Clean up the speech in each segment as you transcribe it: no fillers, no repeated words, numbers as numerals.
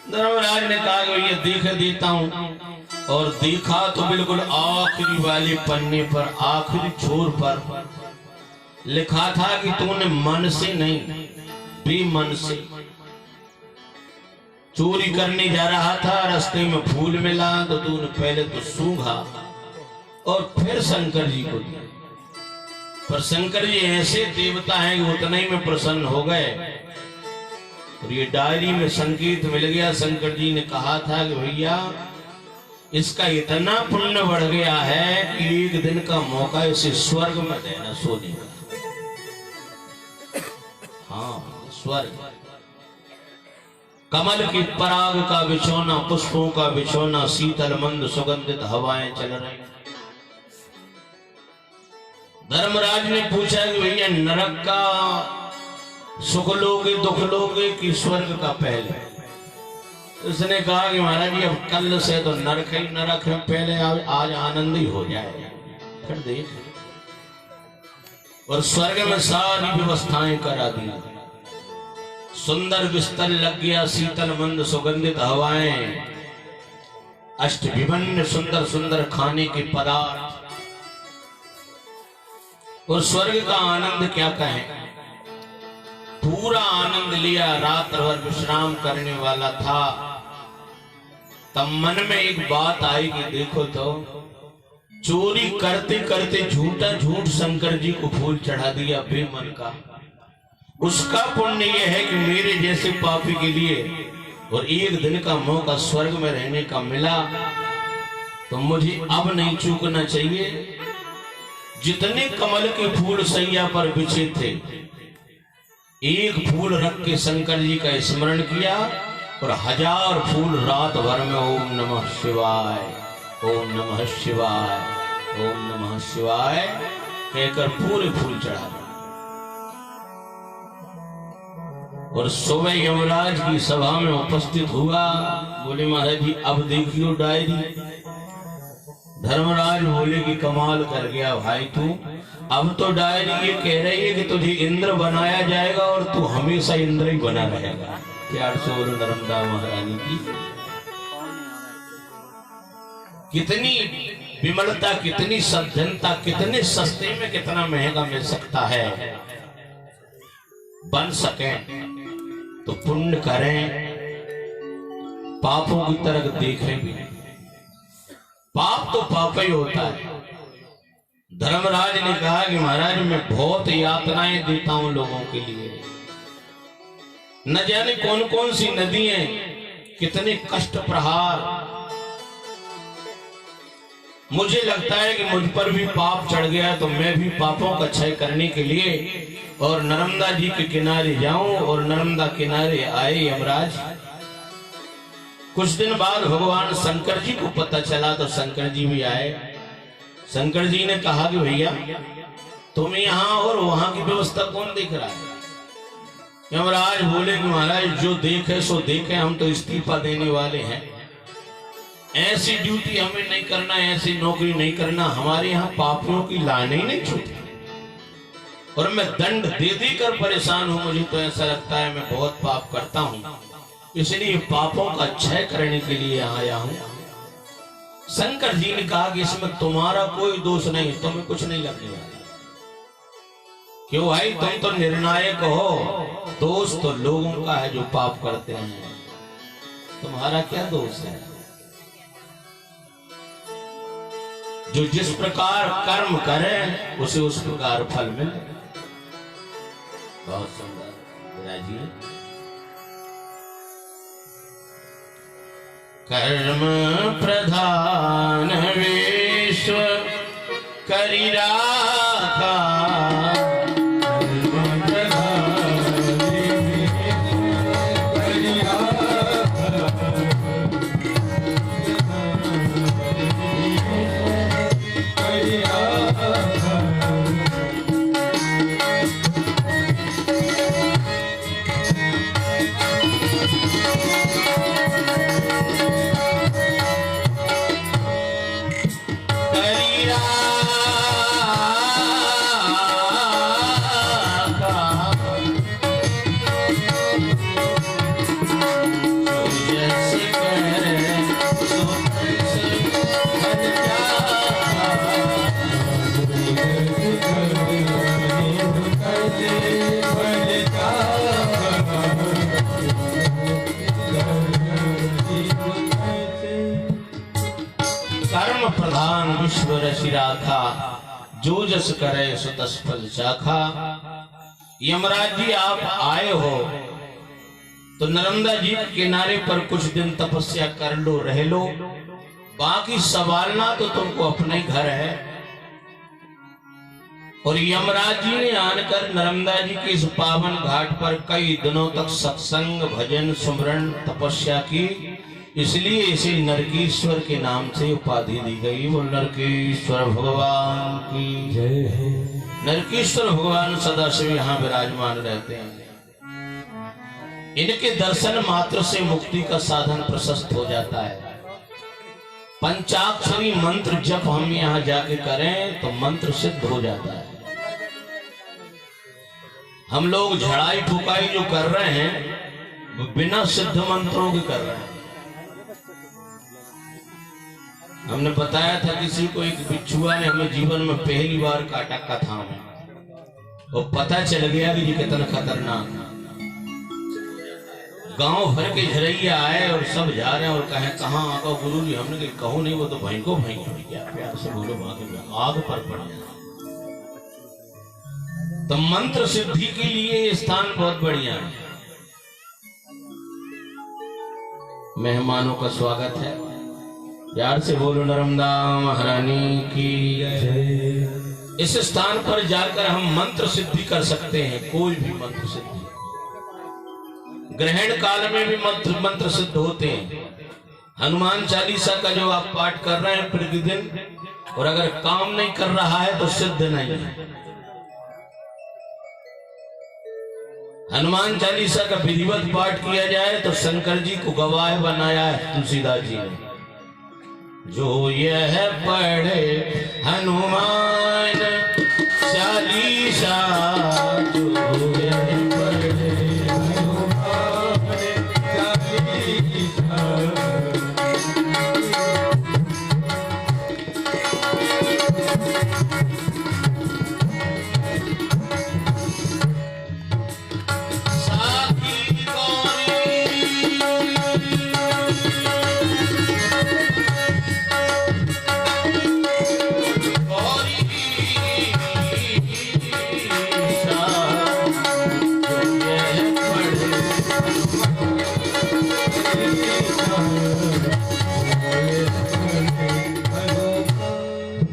धर्मराज ने कहा कि ये देख देता हूं, और देखा तो बिल्कुल आखिरी वाले पन्ने पर, आखिरी छोर पर लिखा था कि तूने मन से नहीं, बेमन से चोरी करने जा रहा था। रास्ते में फूल मिला तो तूने पहले तो सूंघा और फिर शंकर जी को दिया। पर शंकर जी ऐसे देवता हैं कि उतने ही में प्रसन्न हो गए, और ये डायरी में संकेत मिल गया। शंकर जी ने कहा था कि भैया इसका इतना पुण्य बढ़ गया है कि एक दिन का मौका इसे स्वर्ग में देना, सोने का। हाँ, स्वर्ग। कमल की पराग का बिछौना, पुष्पों का बिछौना, शीतल मंद सुगंधित हवाएं चल रही। धर्मराज ने पूछा कि भैया नरक का सुख लोगे, दुख लोगे कि स्वर्ग का पहले? उसने कहा कि महाराज जी अब कल से तो नरक ही नरक है, पहले आज आनंद ही हो जाए, फिर देख। और स्वर्ग में सारी व्यवस्थाएं करा दी, सुंदर बिस्तर लग गया, शीतल मंद सुगंधित हवाएं, अष्ट विभिन्न सुंदर सुंदर खाने के पदार्थ। और स्वर्ग का आनंद क्या कहें, पूरा आनंद लिया, रात भर विश्राम करने वाला था। तब मन में एक बात आई कि देखो तो चोरी करते करते झूठा झूठ शंकर जी को फूल चढ़ा दिया बेमन का। उसका पुण्य यह है कि मेरे जैसे पापी के लिए और एक दिन का मौका स्वर्ग में रहने का मिला, तो मुझे अब नहीं चूकना चाहिए। जितने कमल के फूल सैया पर बिछे थे, एक फूल रख के शंकर जी का स्मरण किया, और 1000 फूल रात भर में ओम नमः शिवाय, ओम नमः शिवाय, ओम नमः शिवाय कहकर पूरे फूल चढ़ा दिए। और सुबह यमराज की सभा में उपस्थित हुआ। बोले महाराज जी अब देखियो डायरी। धर्मराज बोले कि कमाल कर गया भाई तू, अब तो डायरी ये कह रही है कि तुझे इंद्र बनाया जाएगा और तू हमेशा इंद्र ही बना रहेगा। प्यार से बोलो नर्मदा महारानी की। कितनी विमलता, कितनी सज्जनता, कितने सस्ते में कितना महंगा मिल सकता है। बन सके तो पुण्य करें, पापों की तरफ देखें भी। पाप तो पाप ही होता है। धर्मराज ने कहा कि महाराज मैं बहुत यातनाएं देता हूं लोगों के लिए, न जाने कौन कौन सी नदियां, कितने कष्ट प्रहार। मुझे लगता है कि मुझ पर भी पाप चढ़ गया, तो मैं भी पापों का क्षय करने के लिए और नर्मदा जी के किनारे जाऊं। और नर्मदा किनारे आए यमराज। कुछ दिन बाद भगवान शंकर जी को पता चला, तो शंकर जी भी आए। शंकर जी ने कहा कि भैया तुम यहाँ और वहां की व्यवस्था कौन देख रहा है? यमराज बोले कि महाराज जो देखे सो देखे, हम तो इस्तीफा देने वाले हैं। ऐसी ड्यूटी हमें नहीं करना, ऐसी नौकरी नहीं करना। हमारे यहाँ पापियों की लाने ही नहीं छूटी, और मैं दंड दे देकर परेशान हूं। मुझे तो ऐसा लगता है मैं बहुत पाप करता हूं, इसलिए पापों का क्षय करने के लिए आया हूं। शंकर जी ने कहा कि इसमें तुम्हारा कोई दोष नहीं, तुम्हें कुछ नहीं लगने वाला। क्यों भाई, तुम तो निर्णायक हो, दोष तो लोगों का है जो पाप करते हैं, तुम्हारा क्या दोष है? जो जिस प्रकार कर्म करे उसे उस प्रकार फल मिले। बहुत सुंदर विराजिए। कर्म प्रधान विश्व करि राखा, प्रधान विश्व रचि राखा, जो जस करे सो तस फल चाखा। यमराज जी आप आए हो तो नर्मदा जी के किनारे पर कुछ दिन तपस्या कर लो, रह लो, बाकी संभालना तो तुमको अपने घर है। और यमराज जी ने आकर नर्मदा जी के इस पावन घाट पर कई दिनों तक सत्संग, भजन, सुमरन, तपस्या की, इसलिए इसे नरकेश्वर के नाम से उपाधि दी गई। वो नरकेश्वर भगवान की जय। नरकेश्वर भगवान सदाशिव यहाँ विराजमान रहते हैं। इनके दर्शन मात्र से मुक्ति का साधन प्रशस्त हो जाता है। पंचाक्षरी मंत्र जब हम यहाँ जाके करें तो मंत्र सिद्ध हो जाता है। हम लोग झड़ाई फुकाई जो कर रहे हैं वो बिना सिद्ध मंत्रों के कर रहे हैं। हमने बताया था किसी को, एक बिच्छुआ ने हमें जीवन में पहली बार काटा कथा में, और पता चल गया कि ये कितना खतरनाक है। गांव भर के झरैया आए और सब जा रहे हैं और कहे कहाँ आगा गुरु जी। हमने कहो नहीं, वो तो भाई को भाई प्यार से बोलो, आग पर पड़ जाए। तो मंत्र सिद्धि के लिए ये स्थान बहुत बढ़िया है। मेहमानों का स्वागत है, प्यार से बोलो नर्मदा महारानी की जय। इस स्थान पर जाकर हम मंत्र सिद्धि कर सकते हैं, कोई भी मंत्र सिद्धि। ग्रहण काल में भी मंत्र सिद्ध होते हैं। हनुमान चालीसा का जो आप पाठ कर रहे हैं प्रतिदिन, और अगर काम नहीं कर रहा है तो सिद्ध नहीं है। हनुमान चालीसा का विधिवत पाठ किया जाए तो शंकर जी को गवाह बनाया है तुलसीदास जी ने। जो यह पढ़े हनुमान चालीसा, जो यह पढ़े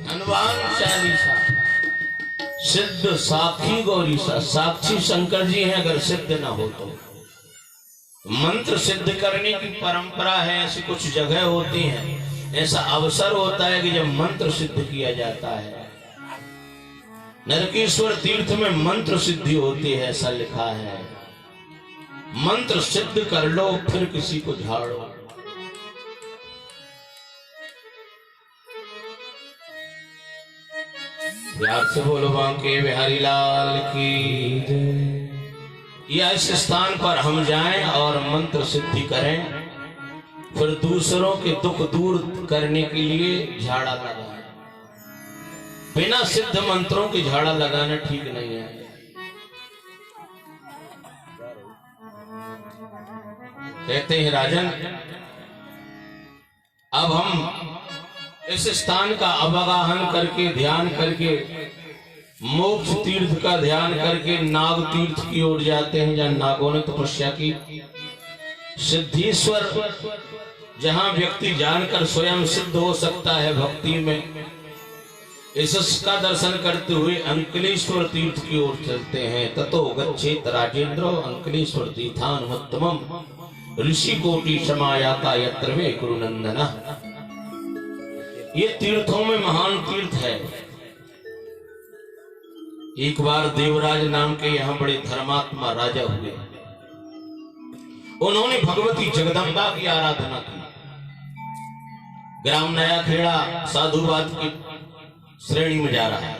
हनुमान चालीसा, सिद्ध साक्षी गौरी सा। साक्षी शंकर जी हैं, अगर सिद्ध ना हो तो। मंत्र सिद्ध करने की परंपरा है, ऐसी कुछ जगह होती हैं, ऐसा अवसर होता है कि जब मंत्र सिद्ध किया जाता है। नरकेश्वर तीर्थ में मंत्र सिद्धि होती है, ऐसा लिखा है। मंत्र सिद्ध कर लो फिर किसी को झाड़ो। प्यार से बोलो बांके बिहारी लाल की जय। या इस स्थान पर हम जाएं और मंत्र सिद्धि करें, फिर दूसरों के दुख दूर करने के लिए झाड़ा लगाएं। बिना सिद्ध मंत्रों के झाड़ा लगाना ठीक नहीं है। कहते हैं राजन, अब हम इस स्थान का अवगाहन करके, ध्यान करके, मोक्ष तीर्थ का ध्यान करके नाग तीर्थ की ओर जाते हैं, जहां नागों ने तपस्या की। सिद्धेश्वर, जहां व्यक्ति जानकर स्वयं सिद्ध हो सकता है भक्ति में, इसका दर्शन करते हुए अंकलेश्वर तीर्थ की ओर चलते हैं। ततो गच्छेत राजेंद्र अंकलेश्वर तीर्थानुत्तमम् ऋषि कोटि समायाता यत्र वे गुरुनंदना। ये तीर्थों में महान तीर्थ है। एक बार देवराज नाम के यहाँ बड़े धर्मात्मा राजा हुए। उन्होंने भगवती जगदम्बा की आराधना की। ग्राम नया खेड़ा साधुवाद की श्रेणी में जा रहा है।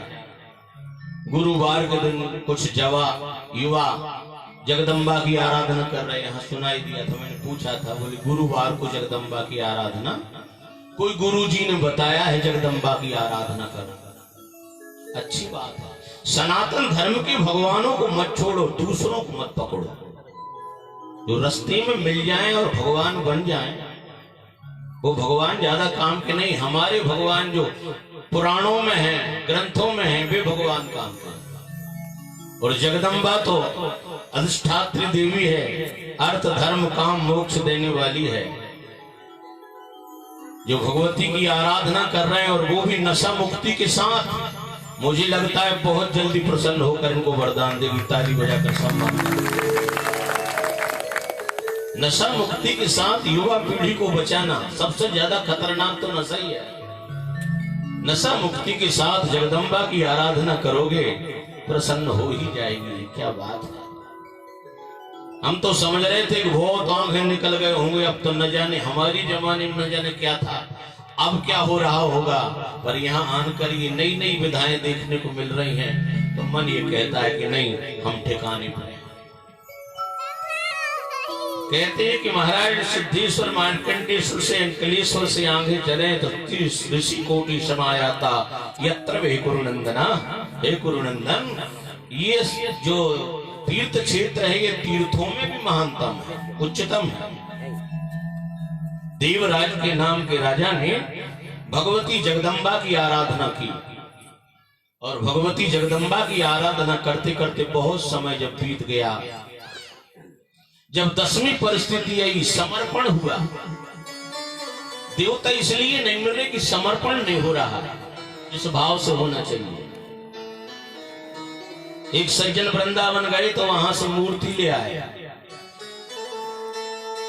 गुरुवार के दिन कुछ युवा जगदम्बा की आराधना कर रहे हैं। यहाँ सुनाई दिया था, मैंने पूछा था, बोले गुरुवार को जगदम्बा की आराधना, कोई गुरुजी ने बताया है जगदम्बा की आराधना करना। अच्छी बात है। सनातन धर्म के भगवानों को मत छोड़ो, दूसरों को मत पकड़ो। जो रास्ते में मिल जाएं और भगवान बन जाएं वो भगवान ज्यादा काम के नहीं, हमारे भगवान जो पुराणों में हैं, ग्रंथों में हैं, वे भगवान काम के। और जगदम्बा तो अधिष्ठात्री देवी है, अर्थ धर्म काम मोक्ष देने वाली है। जो भगवती की आराधना कर रहे हैं और वो भी नशा मुक्ति के साथ, मुझे लगता है बहुत जल्दी प्रसन्न होकर इनको वरदान देगी। ताली बजाकर सम्मान। नशा मुक्ति के साथ युवा पीढ़ी को बचाना सबसे ज्यादा खतरनाक तो नशा ही है। नशा मुक्ति के साथ जगदम्बा की आराधना करोगे, प्रसन्न हो ही जाएगी। क्या बात है। हम तो समझ रहे थे कि बहुत आंखें निकल गए होंगे, अब तो न जाने हमारी जमाने में न जाने क्या था, अब क्या हो रहा होगा। पर यहाँ आकर ये नई नई विधाएं देखने को मिल रही हैं, तो मन ये कहता है कि नहीं, हम ठिकाने पर हैं। कहते हैं कि महाराज सिद्धेश्वर मार्कंडेश्वर से अंकलेश्वर से आगे चले तो 30 ऋषि कोटि समायाता यत्र वे कुरुनंदना। हे कुरुनंदन, ये जो तीर्थ क्षेत्र है, ये तीर्थों में भी महानतम है, उच्चतम है। देवराज के नाम के राजा ने भगवती जगदम्बा की आराधना की, और भगवती जगदम्बा की आराधना करते करते बहुत समय जब बीत गया, जब 10वीं परिस्थिति आई, समर्पण हुआ। देवता इसलिए नहीं मिले कि समर्पण नहीं हो रहा, इस भाव से होना चाहिए। एक सज्जन वृंदावन गए तो वहां से मूर्ति ले आए,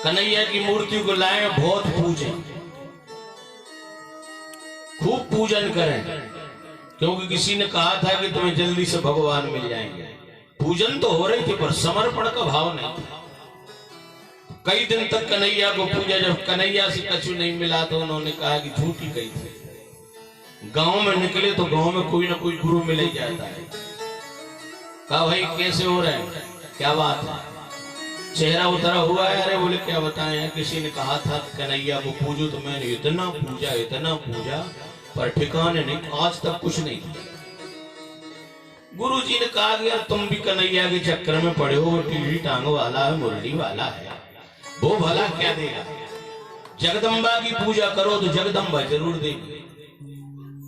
कन्हैया की मूर्ति को लाए, बहुत पूजे, खूब पूजन करें, क्योंकि किसी ने कहा था कि तुम्हें जल्दी से भगवान मिल जाएंगे। पूजन तो हो रही थी पर समर्पण का भाव नहीं था। कई दिन तक कन्हैया को पूजा, जब कन्हैया से कछु नहीं मिला तो उन्होंने कहा कि झूठी कही थी। गांव में निकले तो गांव में कोई ना कोई गुरु मिल ही जाता है। कहा भाई कैसे हो रहे हैं, क्या बात है, चेहरा उतरा हुआ है। अरे बोले क्या बताएं, किसी ने कहा था कन्हैया को पूजो, तो मैंने इतना पूजा पर ठिकाने नहीं, आज तक कुछ नहीं किया। गुरु जी ने कहा कि यार तुम भी कन्हैया के चक्कर में पड़े हो, टीढ़ी टांग वाला है, मुरली वाला है, वो भला क्या देगा। जगदम्बा की पूजा करो तो जगदम्बा जरूर देगी।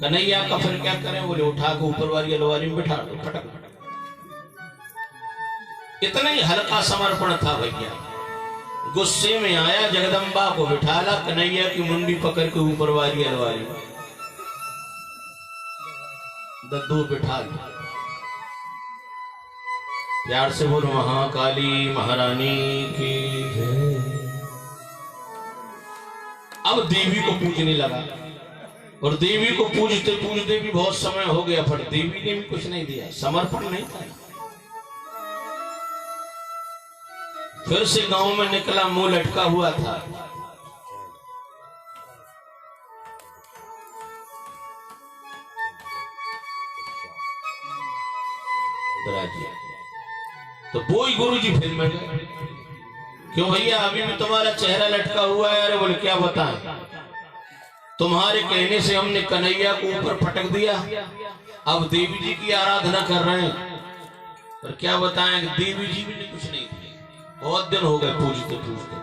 कन्हैया का फिर क्या करें, बोले उठा के ऊपर वाली अलवारी में बिठा दो, फटक फटक। इतना ही हल्का समर्पण था भैया। गुस्से में आया, जगदम्बा को बिठाला, कन्हैया की मुंडी पकड़ के ऊपर वाली अलवारी में दद्दू बिठा लिया। प्यार से बोलो महाकाली महारानी की। अब देवी को पूजने लगा, और देवी को पूजते पूजते भी बहुत समय हो गया, पर देवी ने भी कुछ नहीं दिया, समर्पण नहीं था। फिर से गांव में निकला, मुंह लटका हुआ था। तो वो ही गुरु जी फिर में गए, क्यों भैया अभी भी तुम्हारा चेहरा लटका हुआ है। अरे बोले क्या बताएं, तुम्हारे कहने से हमने कन्हैया को ऊपर पटक दिया, अब देवी जी की आराधना कर रहे हैं, पर क्या बताएं देवी जी भी कुछ नहीं थे, बहुत दिन हो गए पूजते पूजते।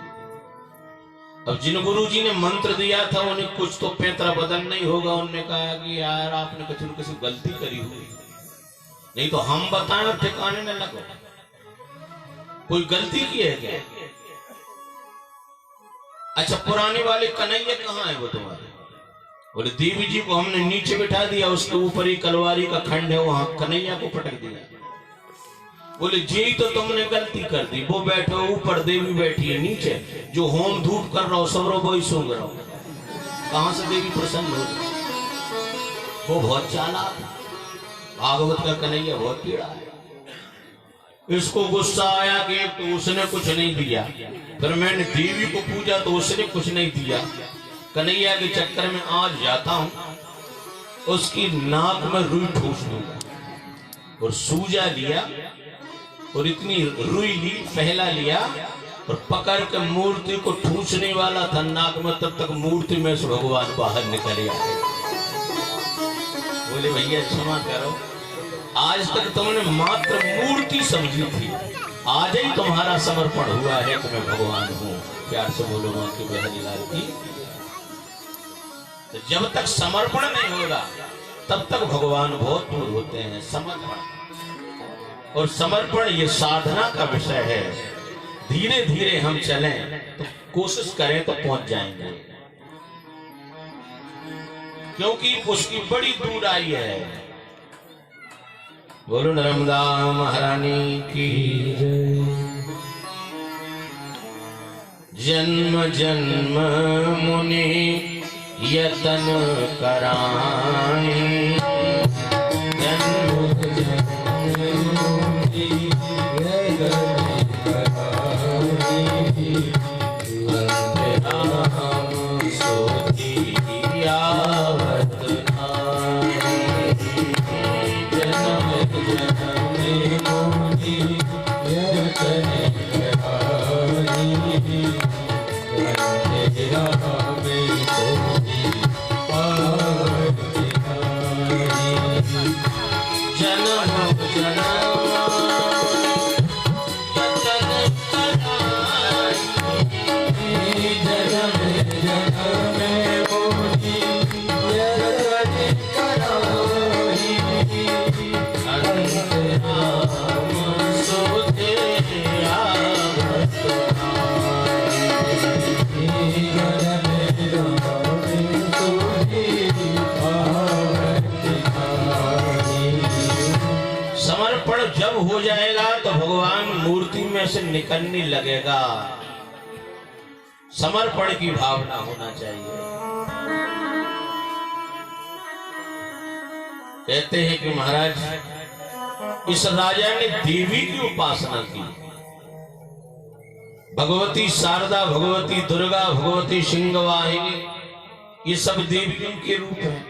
अब जिन गुरु जी ने मंत्र दिया था उन्हें कुछ तो पैतरा बदल नहीं होगा। उन्होंने कहा कि यार आपने किसी न किसी गलती करी हुई, नहीं तो हम बताएं और ठिकाने न लगो, कोई गलती की है क्या। अच्छा पुराने वाले कन्हैया कहाँ है वो तुम्हारे। बोले देवी जी को हमने नीचे बिठा दिया, उसके ऊपर ही कलवारी का खंड है, वहां कन्हैया को पटक दिया। बोले जी तो तुमने गलती कर दी, वो बैठो ऊपर, देवी बैठी है नीचे, जो होम धूप कर रहा हो सब रो वही सूंघ रहा हो, कहां से देवी प्रसन्न हो। वो बहुत चालाक, भागवत का कन्हैया बहुत पीड़ा है। इसको गुस्सा आया कि तो उसने कुछ नहीं दिया, फिर मैंने देवी को पूजा तो उसने कुछ नहीं दिया, कन्हैया के चक्कर में आज जाता हूं, उसकी नाक में रुई ठूस दूंगा। और सूजा लिया और इतनी रुई ली, पहला लिया और पकड़ के मूर्ति को ठूसने वाला था नाक में, तब तक मूर्ति में से भगवान बाहर निकल आए। बोले भैया क्षमा करो, आज तक तुमने मात्र मूर्ति समझी थी, आज ही तुम्हारा समर्पण हुआ है कि मैं भगवान हूँ। प्यार से बोलो मां की बहन लाल की। तो जब तक समर्पण नहीं होगा तब तक भगवान बहुत दूर होते हैं। समर्पण और समर्पण ये साधना का विषय है। धीरे धीरे हम चलें तो कोशिश करें तो पहुंच जाएंगे, क्योंकि उसकी बड़ी दूर आई है। बोलो नर्मदा महारानी की जन्म जन्म मुनि यतन कराए, जन्म जन्म मुनि यतन कराए, अंतराम सोती आवत आए, जन्म जन्म मुनि यतन कराए, जब हो जाएगा तो भगवान मूर्ति में से निकलने लगेगा। समर्पण की भावना होना चाहिए। कहते हैं कि महाराज इस राजा ने देवी की उपासना की। भगवती शारदा, भगवती दुर्गा, भगवती सिंहवाहिनी, ये सब देवियों के रूप हैं।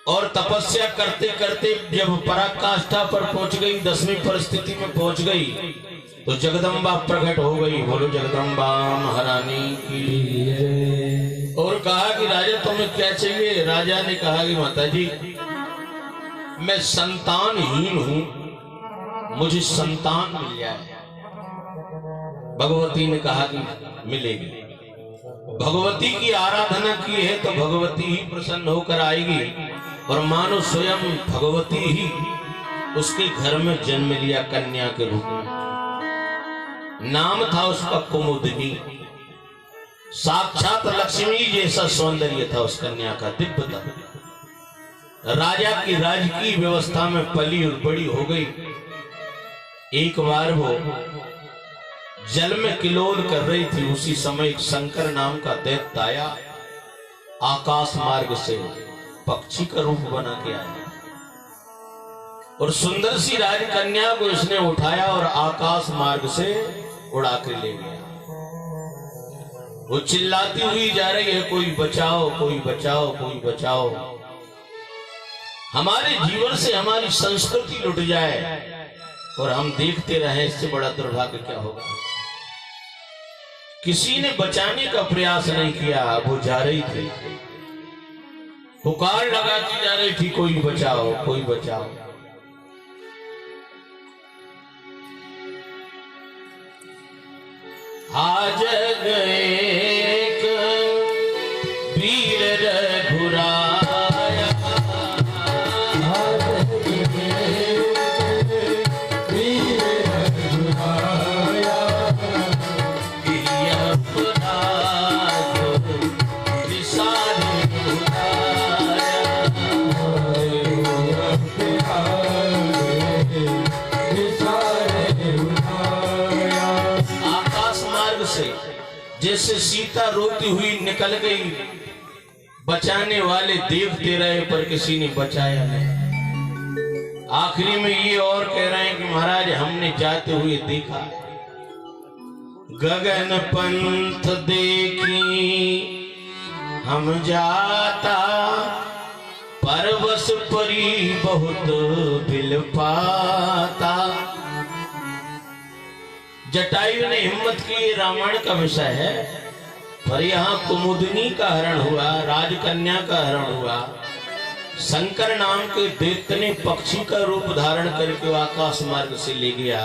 और तपस्या करते करते जब पराकाष्ठा पर पहुंच गई, 10वीं परिस्थिति में पहुंच गई, तो जगदम्बा प्रकट हो गई। बोलो जगदम्बा महारानी की। और कहा कि राजा तुम्हें क्या चाहिए? राजा ने कहा कि माताजी मैं संतानहीन हूं, मुझे संतान मिल जाए। भगवती ने कहा कि मिलेगी। भगवती की आराधना की है तो भगवती ही प्रसन्न होकर आएगी। और मानो स्वयं भगवती ही उसके घर में जन्म लिया कन्या के रूप में। नाम था उसका कुमुदिनी। साक्षात लक्ष्मी जैसा सौंदर्य था उस कन्या का, दिव्य था। राजा की राजकीय व्यवस्था में पली और बड़ी हो गई। एक बार वो जल में किलोल कर रही थी, उसी समय एक शंकर नाम का दैत्य आया, आकाश मार्ग से पक्षी का रूप बना के आया और सुंदर सी राजकन्या को इसने उठाया और आकाश मार्ग से उड़ा के ले गया। वो चिल्लाती हुई जा रही है, कोई बचाओ, कोई बचाओ, कोई बचाओ। हमारे जीवन से हमारी संस्कृति लुट जाए और हम देखते रहे, इससे बड़ा दुर्भाग्य क्या होगा। किसी ने बचाने का प्रयास नहीं किया। वो जा रही थी, पुकार लगाती जा रही थी, कोई बचाओ, कोई बचाओ। आज गए एक वीर रघुराया, आज गए वीर रघुराया, जैसे सीता रोती हुई निकल गई, बचाने वाले देखते रहे पर किसी ने बचाया नहीं। आखिरी में ये और कह रहे हैं कि महाराज हमने जाते हुए देखा, गगन पंथ देखी हम जाता, परवश परी बहुत बिल पाता। जटायु ने हिम्मत की, रामायण का विषय है, पर यहाँ कुमुदिनी का हरण हुआ, राजकन्या का हरण हुआ। शंकर नाम के दैत्य ने पक्षी का रूप धारण करके आकाश मार्ग से ले गया।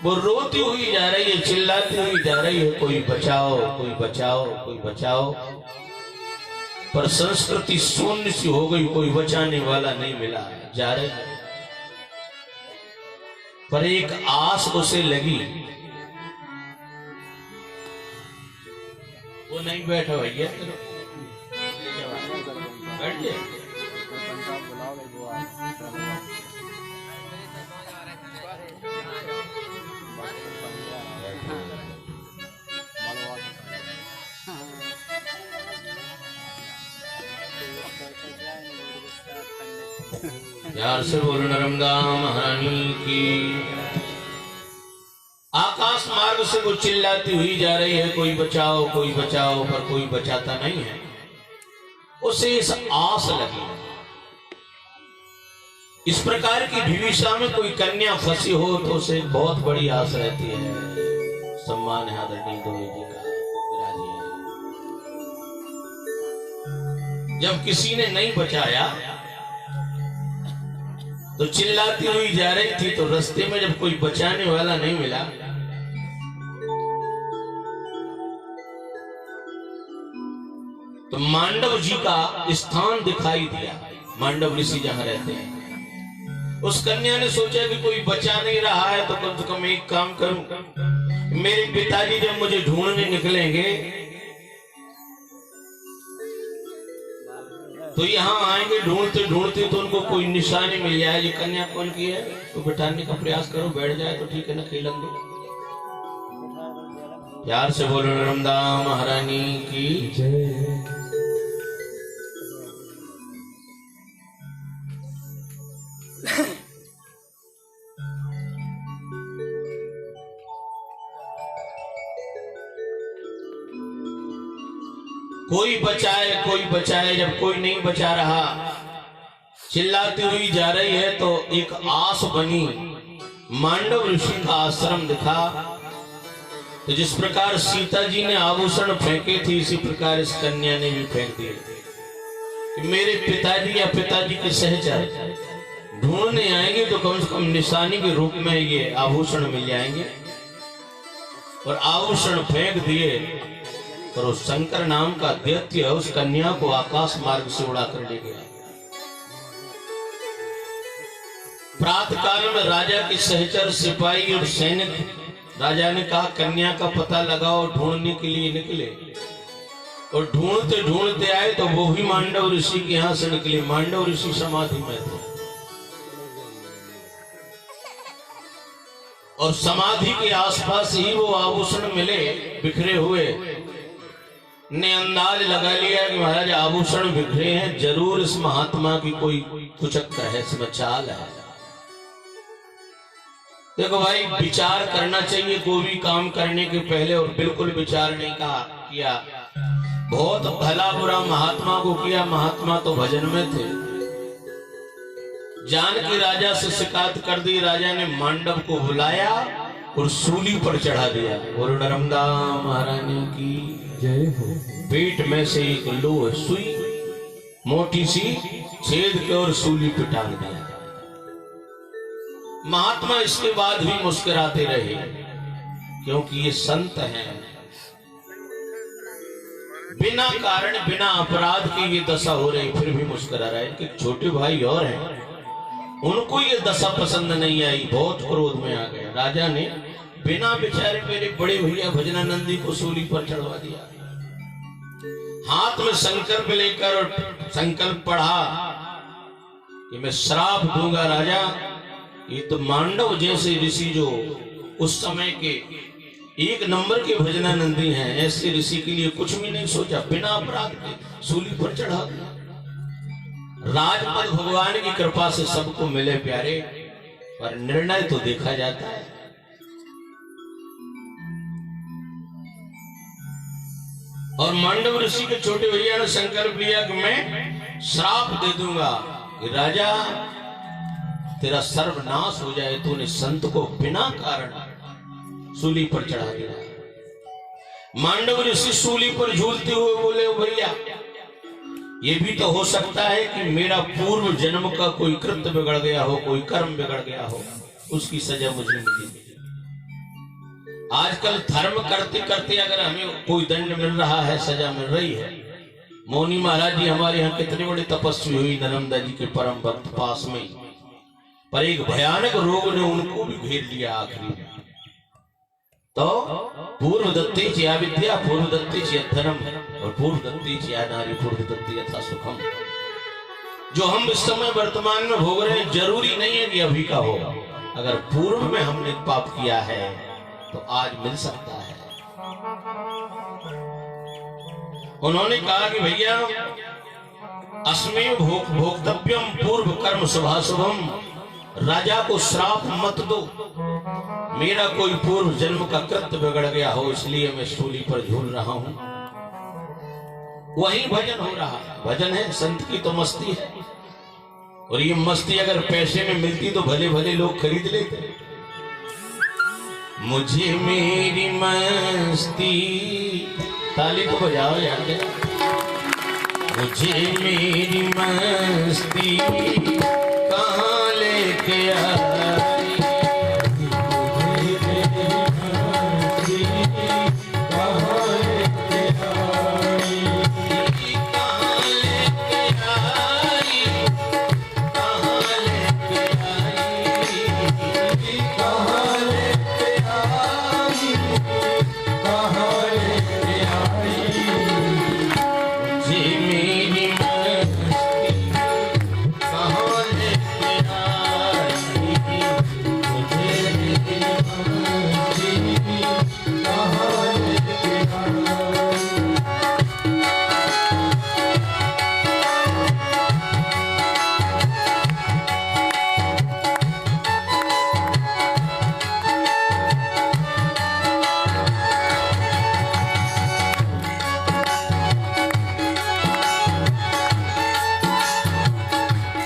वो रोती हुई जा रही है, चिल्लाती हुई जा रही है, कोई बचाओ, कोई बचाओ, कोई बचाओ। पर संस्कृति शून्य सी हो गई, कोई बचाने वाला नहीं मिला। जा रहे पर एक आस उसे लगी। वो नहीं बैठा भैया, बैठ जाए। प्यार से बोलो नर्मदा महारानी की। आकाश मार्ग से वो चिल्लाती हुई जा रही है, कोई बचाओ, कोई बचाओ, पर कोई बचाता नहीं है। उसे इस आस लगी। इस प्रकार की विविशा में कोई कन्या फंसी हो तो उसे बहुत बड़ी आस रहती है। सम्मान है आदरणीय दोहे जी का, जब किसी ने नहीं बचाया तो चिल्लाती हुई जा रही थी, तो रास्ते में जब कोई बचाने वाला नहीं मिला तो मांडव जी का स्थान दिखाई दिया। मांडव ऋषि जहां रहते हैं। उस कन्या ने सोचा कि कोई बचा नहीं रहा है तो कम से कम एक काम करूं। मेरे पिताजी जब मुझे ढूंढने निकलेंगे तो यहाँ आएंगे ढूंढते ढूंढते, तो उनको कोई निशानी मिल जाए ये कन्या कौन की है, तो बिठाने का प्रयास करो। बैठ जाए तो ठीक है ना, खेलन दो। प्यार से बोलो नर्मदा महारानी की जय। कोई बचाए, कोई बचाए। जब कोई नहीं बचा रहा, चिल्लाती हुई जा रही है, तो एक आस बनी। मांडव ऋषि का आश्रम दिखा। तो जिस प्रकार सीता जी ने आभूषण फेंके थे, इसी प्रकार इस कन्या ने भी फेंक दिए। मेरे पिताजी या पिताजी के सहचर ढूंढने आएंगे तो कम से कम निशानी के रूप में ये आभूषण मिल जाएंगे। और आभूषण फेंक दिए और उस शंकर नाम का दैत्य उस कन्या को आकाश मार्ग से उड़ाकर ले गया। प्रातः काल में राजा के सहचर, सिपाही और सैनिक राजा ने कहा कन्या का पता लगाओ। ढूंढने के लिए निकले और ढूंढते ढूंढते आए तो वो भी मांडव ऋषि के यहां से निकले। मांडव ऋषि समाधि में थे और समाधि के आसपास ही वो आभूषण मिले बिखरे हुए। ने अंदाज लगा लिया कि महाराज आभूषण बिखरे हैं, जरूर इस महात्मा की कोई कुचक्कर है, इसमें चाल है। देखो भाई, विचार करना चाहिए कोई भी काम करने के पहले, और बिल्कुल विचार नहीं किया। बहुत भला बुरा महात्मा को किया। महात्मा तो भजन में थे। जान के राजा से शिकायत कर दी। राजा ने मांडव को बुलाया और सूली पर चढ़ा दिया। और नर्मदा महारानी की जय हो। पेट में से एक लोह सुई मोटी सी छेद के और सूली पे टांग दिया। महात्मा इसके बाद भी मुस्कुराते रहे, क्योंकि ये संत हैं। बिना कारण बिना अपराध की ये दशा हो रही, फिर भी मुस्कुरा रहे। इनके छोटे भाई और हैं, उनको ये दशा पसंद नहीं आई, बहुत क्रोध में आ गए। राजा ने बिना बेचारे मेरे बड़े भैया भजनानंदी को सूली पर चढ़वा दिया। हाथ में संकल्प लेकर संकल्प पढ़ा कि मैं श्राप दूंगा राजा। ये तो मांडव जैसे ऋषि जो उस समय के एक नंबर के भजनानंदी हैं, ऐसे ऋषि के लिए कुछ भी नहीं सोचा, बिना अपराध के सूली पर चढ़ा दिया। राजपद भगवान की कृपा से सबको मिले प्यारे, पर निर्णय तो देखा जाता है। और मांडव ऋषि के छोटे भैया ने संकल्प लिया कि मैं श्राप दे दूंगा कि राजा तेरा सर्वनाश हो जाए। तूने संत को बिना कारण सूली पर चढ़ा दिया। मांडव ऋषि सूली पर झूलते हुए बोले, भैया ये भी तो हो सकता है कि मेरा पूर्व जन्म का कोई कृत्य बिगड़ गया हो, कोई कर्म बिगड़ गया हो, उसकी सजा मुझे मिली। आजकल धर्म करते करते अगर हमें कोई दंड मिल रहा है, सजा मिल रही है। मौनी महाराज जी हमारे यहाँ कितने बड़े तपस्वी हुई नर्मदा जी के परम भक्त पास में, पर एक भयानक रोग ने उनको भी घेर लिया आखिरी में। तो पूर्व दत्ते च अविद्या, पूर्व दत्ते च अधर्म, और पूर्व दत्ते च नारी, पूर्व दत्ते यथा सुखम। जो हम इस समय वर्तमान में भोग रहे हैं जरूरी नहीं है कि अभी का हो। अगर पूर्व में हमने पाप किया है तो आज मिल सकता है। उन्होंने कहा कि भैया अस्मेव भोक्तव्यम पूर्व कर्म शुभाशुभम, राजा को श्राप मत दो। मेरा कोई पूर्व जन्म का कृत्य बिगड़ गया हो इसलिए मैं सूली पर झूल रहा हूं। वही भजन हो रहा है। भजन है, संत की तो मस्ती है, और ये मस्ती अगर पैसे में मिलती तो भले भले लोग खरीद लेते। मुझे मेरी मस्ती, ताली तो बजाओ यार। मुझे मेरी मस्ती कहाँ लेके आई, मुझे मेरी मस्ती कहाँ लेके आई, कहाँ लेके आई, कहाँ लेके आई, कहाँ लेके आई, कहाँ लेके आई। मुझे मेरी मस्ती कहाँ लेके आई, मुझे मेरी मस्ती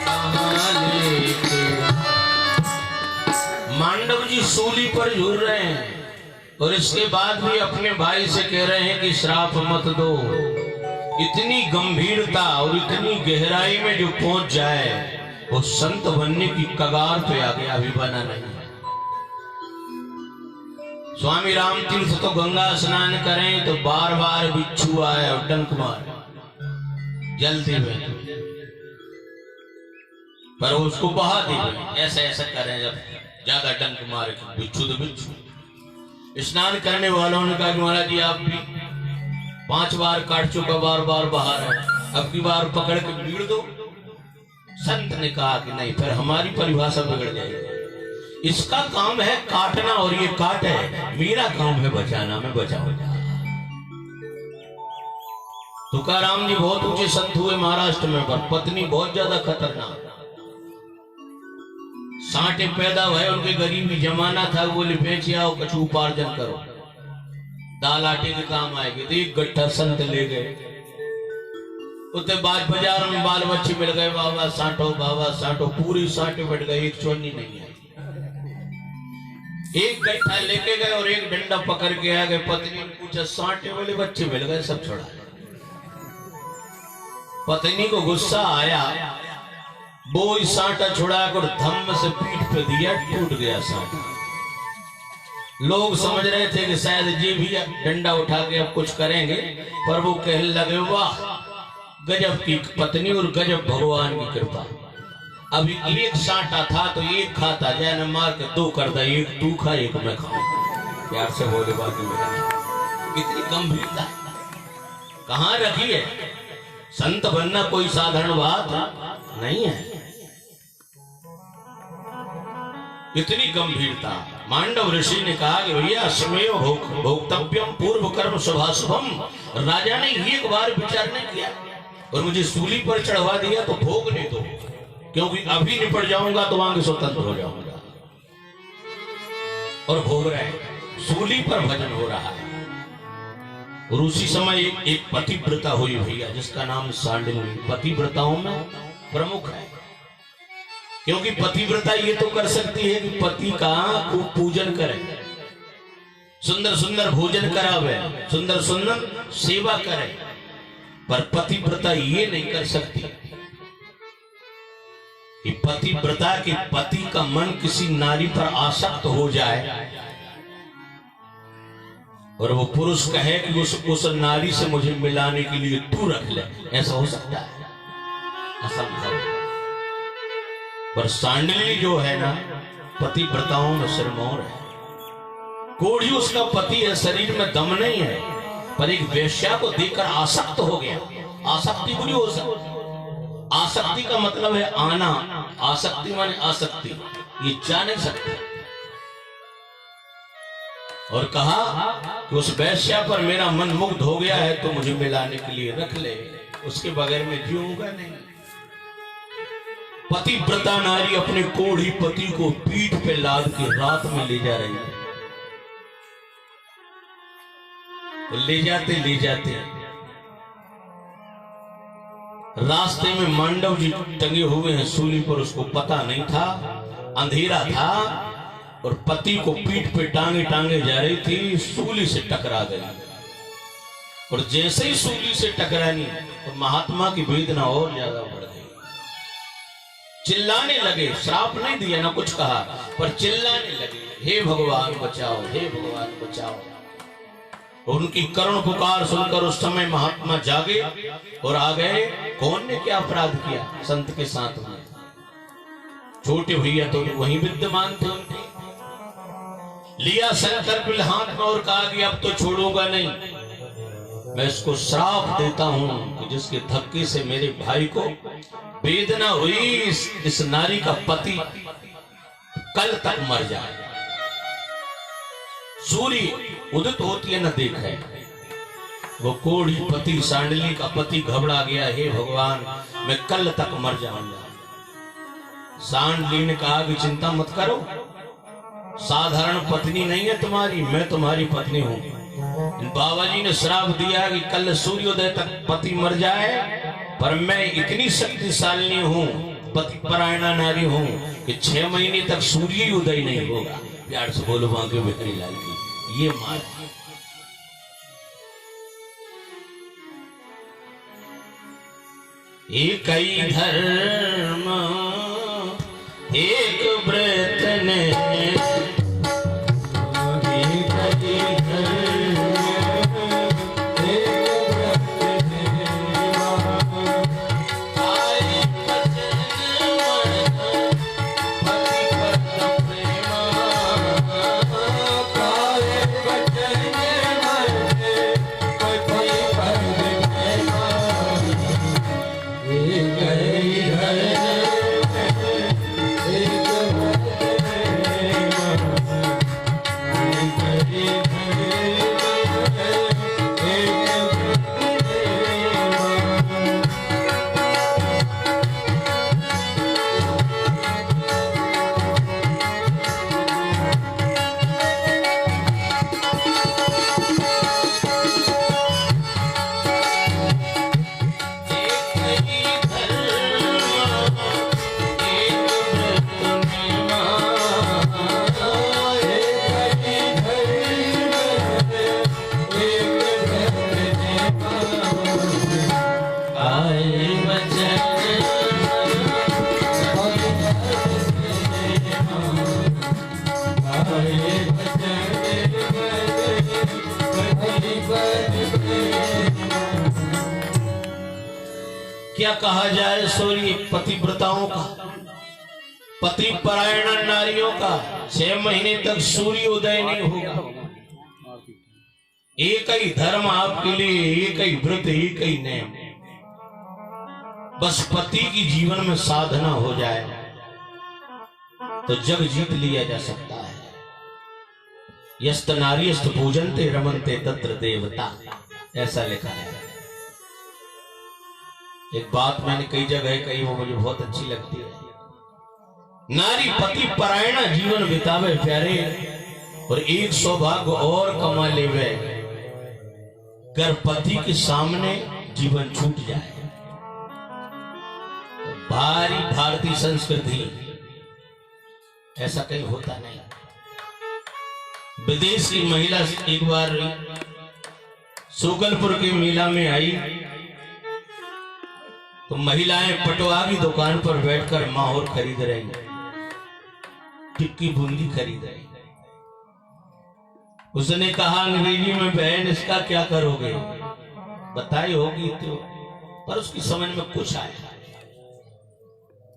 कहाँ लेके आई। मांडव जी सूली पर झूल रहे हैं, और इसके बाद भी अपने भाई से कह रहे हैं कि श्राप मत दो। इतनी गंभीरता और इतनी गहराई में जो पहुंच जाए वो संत बनने की कगार पे आ गया, अभी बना नहीं। स्वामी राम तीर्थ तो गंगा स्नान करें तो बार बार बिच्छू आए और डंक मारे जल्दी में, पर उसको बहा दी। ऐसा ऐसा करें, जब ज्यादा डंक मारे बिच्छू तो बिच्छू। स्नान करने वालों ने कहा कि महाराज जी आप भी 5 बार काट चुका, बार बार बाहर है, अब की बार पकड़ के भीड़ दो। संत ने कहा कि नहीं, फिर हमारी परिभाषा बिगड़ जाएगी। इसका काम है काटना और ये काट है, मेरा काम है बचाना, मैं बचाऊंगा। तुकाराम जी बहुत ऊंचे संत हुए महाराष्ट्र में, पर पत्नी बहुत ज्यादा खतरनाक। सांटे पैदा हुए, उनके गरीबी जमाना था, बोले बेच आओ कुछ उपार्जन करो, दाल आटे के काम आएगी। तो एक गट्ठा संत ले गए, उतने बाद बाजार में बाल बच्चे मिल गए, बाबा सांटो, पूरी सांटे बैठ गए, एक चोनी नहीं आई। एक गट्ठा लेके गए और एक डंडा पकड़ के आ गए। पत्नी ने पूछा सांटे वाले बच्चे मिल गए, सब छोड़ा। पत्नी को गुस्सा आया, वो सांटा छुड़ाकर धम्म से पीठ पे दिया, टूट गया सांटा। लोग समझ रहे थे कि शायद जी भी डंडा उठा के अब कुछ करेंगे, पर वो कहने लगे वाह गजब की पत्नी और गजब भगवान की कृपा। अभी एक सांटा था तो एक खाता जाए न, मार के 2 कर दे, एक तू खा एक मैं खाऊं। प्यार से बोले बात में इतनी गंभीरता कहाँ रखी है। संत बनना कोई साधारण बात नहीं है, इतनी गंभीरता। मांडव ऋषि ने कहा कि भैया अस्मेव भोक्तव्यम पूर्व कर्म शुभाशुभम। राजा ने एक बार विचार नहीं किया और मुझे सूली पर चढ़वा दिया तो भोगने दो, क्योंकि अभी निपट जाऊंगा तो आगे स्वतंत्र हो जाऊंगा। और भोग रहे हैं, सूली पर भजन हो रहा है। और उसी समय एक पतिव्रता हुई भैया, जिसका नाम सांडिल्य पतिव्रताओं में प्रमुख है, क्योंकि पतिव्रता ये तो कर सकती है कि पति का खूब पूजन करे, सुंदर सुंदर भोजन करावे, सुंदर सुंदर सेवा करे, पर पतिव्रता ये नहीं कर सकती कि पतिव्रता के पति का मन किसी नारी पर आसक्त हो जाए और वो पुरुष कहे कि उस नारी से मुझे मिलाने के लिए तू रख ले, ऐसा हो सकता है? असंभव। पर सांडली जो है ना, पतिव्रताओं में सिरमौर है। कोढ़ी उसका पति है, शरीर में दम नहीं है, पर एक वेश्या को देखकर आसक्त हो गया। आसक्ति बुरी हो सकती। आसक्ति का मतलब है आना, आसक्ति माने आसक्ति, ये जा नहीं सकते। और कहा कि उस वेश्या पर मेरा मन मुग्ध हो गया है, तो मुझे मिलाने के लिए रख ले, उसके बगैर मैं जीऊंगा नहीं। पतिव्रता नारी अपने कोढ़ी पति को पीठ पे लाद के रात में ले जा रही है। तो ले जाते रास्ते में मांडव जी टंगे हुए हैं सूली पर, उसको पता नहीं था, अंधेरा था, और पति को पीठ पे टांगे टांगे जा रही थी, सूली से टकरा गई। और जैसे ही सूली से टकरानी तो महात्मा की वेदना और ज्यादा बढ़ गई। चिल्लाने लगे, श्राप नहीं दिया ना कुछ कहा, पर चिल्लाने लगे, हे भगवान बचाओ, हे भगवान बचाओ। उनकी करुण पुकार सुनकर उस समय महात्मा जागे और आ गए। कौन ने क्या अपराध किया संत के साथ में? छोटे भैया तो वहीं विद्यमान थे उनके। लिया शंकर बिल हाथ में और कहा कि अब तो छोड़ूंगा नहीं, मैं इसको श्राप देता हूं कि जिसके धक्के से मेरे भाई को वेदना हुई, इस नारी का पति कल तक मर जाए। सूर्य उदित होती है न देखे। वो कोढ़ी पति, सांडली का पति घबरा गया, हे भगवान मैं कल तक मर जाऊंगा। सांडली ने कहा कि चिंता मत करो, साधारण पत्नी नहीं है तुम्हारी, मैं तुम्हारी पत्नी हूं। बाबा जी ने श्राप दिया कि कल सूर्योदय तक पति मर जाए, पर मैं इतनी शक्तिशाली हूं, पति परायणा नारी हूं कि 6 महीने तक सूर्य उदय नहीं होगा। प्यार से बोलो बांके बिखरी लाल की ये मार। एक ही धर्म एक व्रत ने, क्या कहा जाए सूर्य पतिव्रताओं का, पति परायण नारियों का 6 महीने तक सूर्य उदय नहीं होगा। एक ही धर्म आपके लिए, एक ही व्रत, एक ही नियम। बस पति की जीवन में साधना हो जाए तो जग जीत लिया जा सकता है। यस्त नारीयस्त पूजनते रमनते तत्र देवता, ऐसा लिखा है। एक बात मैंने कई जगह कही, वो मुझे बहुत अच्छी लगती है। नारी पति परायणा जीवन बितावे प्यारे, और एक सौभाग्य और कमा लेवे, कर पति के सामने जीवन छूट जाए। तो भारी भारतीय संस्कृति ऐसा कहीं होता नहीं। विदेश की महिला एक बार सुगलपुर के मेला में आई, तो महिलाएं पटुआ की दुकान पर बैठकर माहौर खरीद रही, टिक्की बूंदी खरीद रही। उसने कहा अंग्रेजी में, बहन इसका क्या करोगे? बताई होगी तो, पर उसकी समझ में कुछ आया।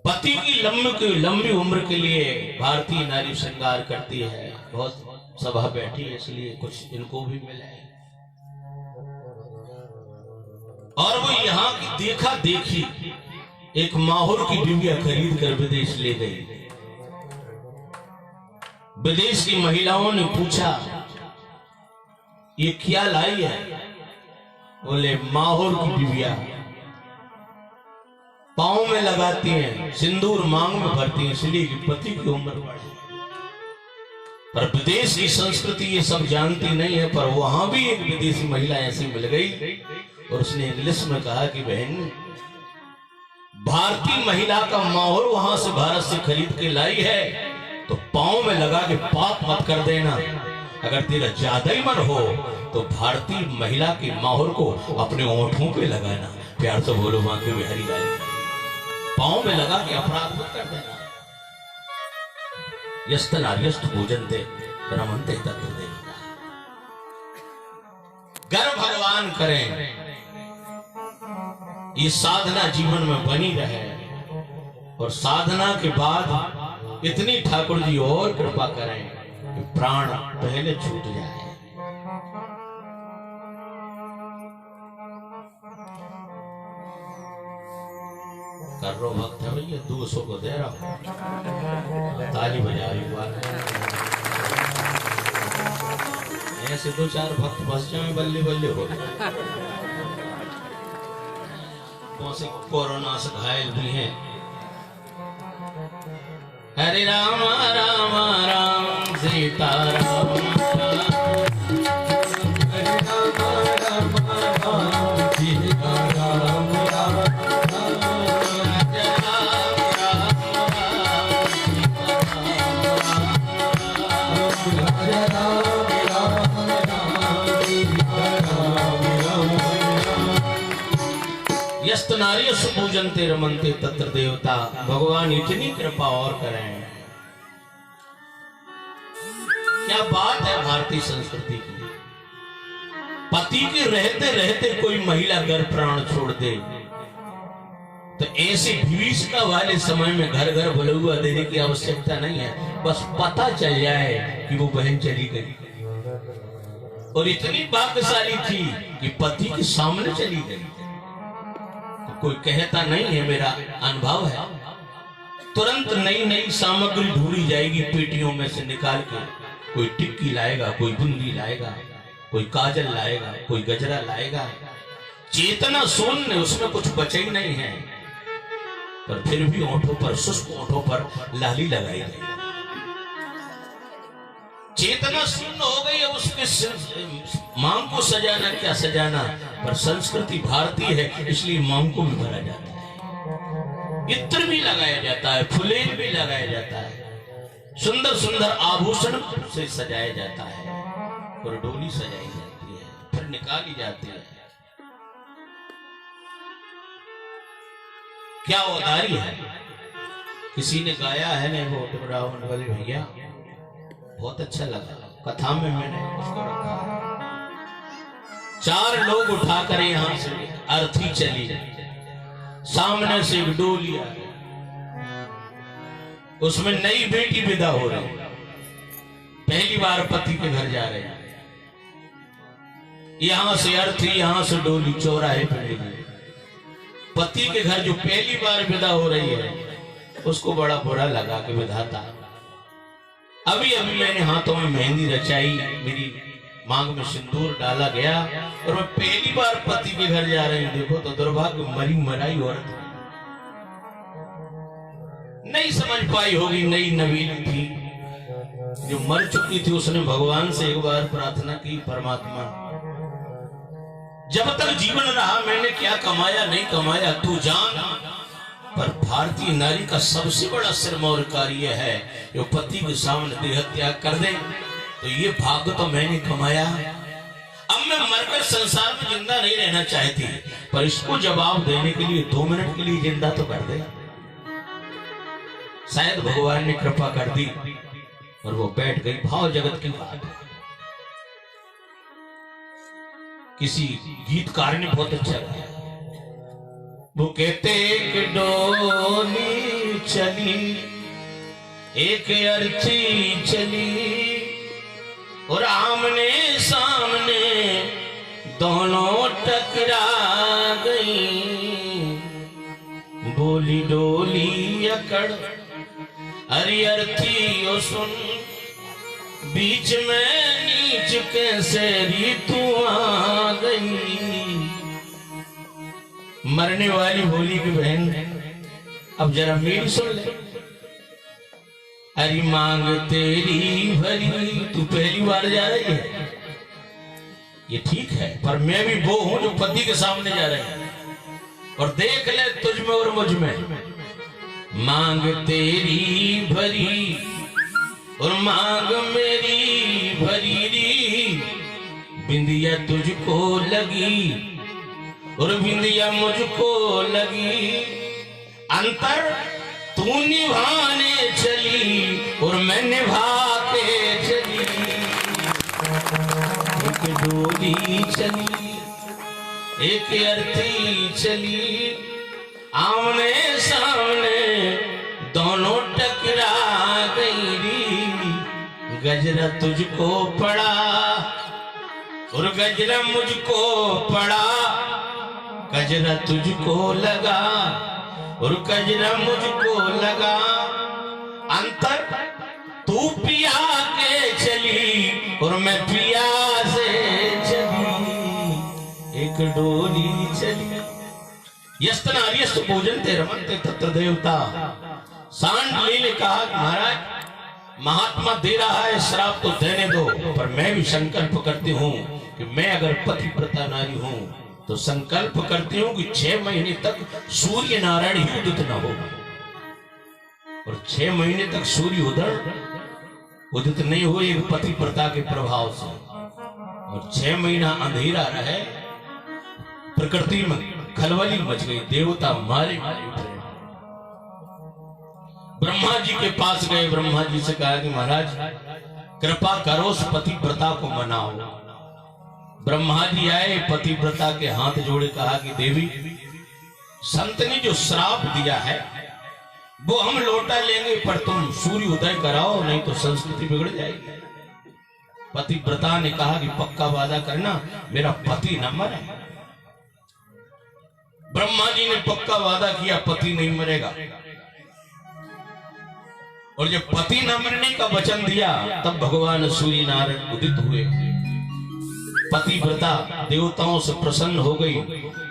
पति की लंबी उम्र के लिए भारतीय नारी श्रृंगार करती है। बहुत सभा बैठी है इसलिए कुछ इनको भी मिला है। और वो यहाँ की देखा देखी एक माहौर की डिबिया खरीद कर विदेश ले गई। विदेश की महिलाओं ने पूछा, ये क्या लाई है? बोले माहौर की डिबिया। पांव में लगाती हैं, सिंदूर मांग में भरती हैं, इसलिए कि पति की उम्र बढ़े। पर विदेश की संस्कृति ये सब जानती नहीं है। पर वहां भी एक विदेशी महिला ऐसी मिल गई और उसने इंग्लिश में कहा कि बहन, भारतीय महिला का माहौर वहां से भारत से खरीद के लाई है तो पांव में लगा के पाप मत कर देना। अगर तेरा ज्यादा ही मन हो तो भारतीय महिला के माहौर को अपने ओंठों पे लगाना। प्यार से बोलो मां के बिहारी लाल, पांव में लगा के अपराध मत कर देना। यस्तनार्यस्त भोजन दे रमनते तत्व। गर्व भगवान करें ये साधना जीवन में बनी रहे और साधना के बाद इतनी ठाकुर जी और कृपा करें कि प्राण पहले छूट जाए। कर रो भक्त है भैया, 200 को दे रहा हूं, ताली बजा रही बात। ऐसे 2-4 भक्त बस जाए, बल्ले बल्ले हो गए। कौन से कोरोना से घायल भी हैं। हरे राम राम राम सीता राम, हरे राम राम राम सीता राम, राम यस्तनार्य सुपूजन्ते रमन्ते तत्र देवता। भगवान इतनी कृपा और करें। क्या बात है भारतीय संस्कृति की। पति के रहते रहते कोई महिला घर प्राण छोड़ दे तो ऐसे भीष्म वाले समय में घर घर बुलवा देने की आवश्यकता नहीं है। बस पता चल जाए कि वो बहन चली गई और इतनी भाग्यशाली थी कि पति के सामने चली गई। कोई कहता नहीं है, मेरा अनुभव है। तुरंत नई नई सामग्री ढूंढी जाएगी पेटियों में से निकाल के। कोई टिक्की लाएगा, कोई बुंदी लाएगा, कोई काजल लाएगा, कोई गजरा लाएगा। चेतना शून्य, उसमें कुछ बचा ही नहीं है। पर फिर भी ओंठों पर, शुष्क ओंठों पर लाली लगाई गई। चेतना शून्य हो गई है, उसके मांग को सजाना क्या सजाना। पर संस्कृति भारतीय है इसलिए मांग को भी भरा जाता है, इत्र भी लगाया जाता है, फुलेल भी लगाया जाता है, सुंदर सुंदर आभूषण से सजाया जाता है और डोली सजाई जाती है, फिर निकाली जाती है। क्या उदारी है। किसी ने गाया है ना, वो टिमरावन वाले भैया, बहुत अच्छा लगा। कथा में मैंने उसको रखा है। 4 लोग उठाकर यहां से अर्थी चली, सामने से एक डोली आ गई, उसमें नई बेटी विदा हो रही, पहली बार पति के घर जा रहे हैं। यहां से अर्थी, यहां से डोली, चौराहे पर ले गई। पति के घर जो पहली बार विदा हो रही है उसको बड़ा बुरा लगा कि विधाता, अभी अभी मैंने हाथों में मेहंदी रचाई, मेरी मांग में सिंदूर डाला गया और मैं पहली बार पति के घर जा रही हूं। देखो तो दुर्भाग्य, मरी मराई औरत नहीं समझ पाई होगी। नई नवीन थी जो मर चुकी थी, उसने भगवान से एक बार प्रार्थना की, परमात्मा जब तक जीवन रहा मैंने क्या कमाया नहीं कमाया तू जान, पर भारतीय नारी का सबसे बड़ा सिरमौर कार्य है जो पति के सामने देह त्याग कर दे। तो ये भाग्य तो मैंने कमाया। अब मैं मरकर संसार में जिंदा नहीं रहना चाहती, पर इसको जवाब देने के लिए 2 मिनट के लिए जिंदा तो कर दे। शायद भगवान ने कृपा कर दी और वो बैठ गई। भाव जगत की बात है। किसी गीतकार ने बहुत अच्छा गाया। वो कहते एक डोली चली, एक अर्थी चली, और आमने सामने दोनों टकरा गई। बोली डोली अकड़, अरे अर्थी ओ सुन, बीच में नीच कैसे ऋतु आ गई। मरने वाली भोली की बहन, अब जरा मेरी सुन ले। अरे मांग तेरी भरी, तू पहली बार जा रही है, ये ठीक है, पर मैं भी वो हूं जो पति के सामने जा रही है, और देख ले तुझ में और मुझ में। मांग तेरी भरी और मांग मेरी भरी री, बिंदिया तुझको लगी और बिंदिया मुझको लगी। अंतर तू निभाने चली और मैं निभा के चली। एक डोली चली, एक अर्थी चली, आमने सामने दोनों टकरा गई। गजरा तुझको पड़ा और गजरा मुझको पड़ा, गजरा तुझको लगा और गजरा मुझको लगा। अंतर तू पिया के चली और मैं पिया से चली। एक डोली चली, यस्तनार्यस्तु पूजन्ते रमन्ते तत्र देवता। सांडली ने कहा महाराज महात्मा दे रहा है श्राप तो देने दो, पर मैं भी संकल्प करती हूँ कि मैं अगर पतिव्रता नारी हूँ तो संकल्प करती हूँ कि 6 महीने तक सूर्य नारायण ही उदित न हो, और 6 महीने तक सूर्य उदित नहीं हो एक पतिव्रता के प्रभाव से, और 6 महीना अंधेरा रहे, प्रकृति में खलबली मच गई, देवता मारे मारे उठ रहे। ब्रह्मा जी के पास गए, ब्रह्मा जी से कहा कि महाराज कृपा करो उस पतिव्रता को मनाओ। ब्रह्मा जी आए, पतिव्रता के हाथ जोड़े, कहा कि देवी संत ने जो श्राप दिया है वो हम लौटा लेंगे, पर तुम सूर्य उदय कराओ, नहीं तो संस्कृति बिगड़ जाएगी। पतिव्रता ने कहा कि पक्का वादा करना मेरा पति न मरे। ब्रह्मा जी ने पक्का वादा किया पति नहीं मरेगा, और जब पति न मरने का वचन दिया तब भगवान सूर्य नारायण उदित हुए। पतिव्रता देवताओं से प्रसन्न हो गई।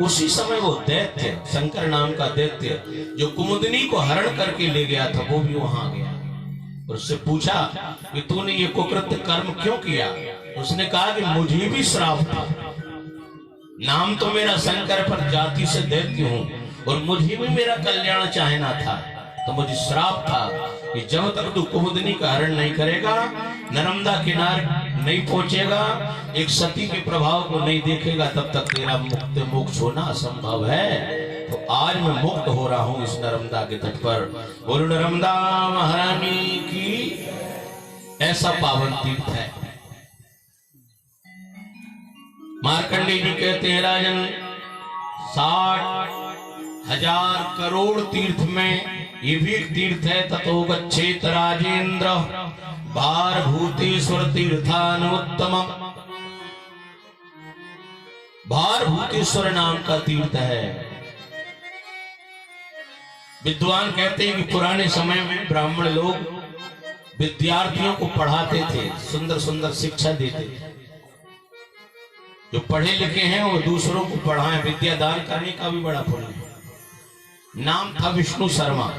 उसी समय वो दैत्य, शंकर नाम का दैत्य जो कुमुदनी को हरण करके ले गया था, वो भी वहां गया और उससे पूछा कि तूने ये कुकृत्य कर्म क्यों किया। उसने कहा कि मुझे भी श्राप था, नाम तो मेरा शंकर पर जाति से दैत्य हूं, और मुझे भी मेरा कल्याण चाहना था, तो मुझे श्राप था कि जब तक तू कुमुदनी का हरण नहीं करेगा, नर्मदा किनारे नहीं पहुंचेगा, एक सती के प्रभाव को नहीं देखेगा, तब तक तेरा मुक्त मोक्ष होना असंभव है। तो आज मैं मुक्त हो रहा हूं इस नर्मदा के तट पर। बोलो नर्मदा महारानी की। ऐसा पावन तीर्थ है। मार्कंडेय जी कहते हैं राजन 60,000 करोड़ तीर्थ में ये भी एक तीर्थ है। ततो गच्छेत राजेंद्र भारभूतेश्वर तीर्थानुत्तम। भारभूतेश्वर नाम का तीर्थ है। विद्वान कहते हैं कि पुराने समय में ब्राह्मण लोग विद्यार्थियों को पढ़ाते थे, सुंदर सुंदर शिक्षा देते थे। जो पढ़े लिखे हैं वो दूसरों को पढ़ाएं, विद्यादान करने का भी बड़ा पुण्य है। नाम था विष्णु शर्मा,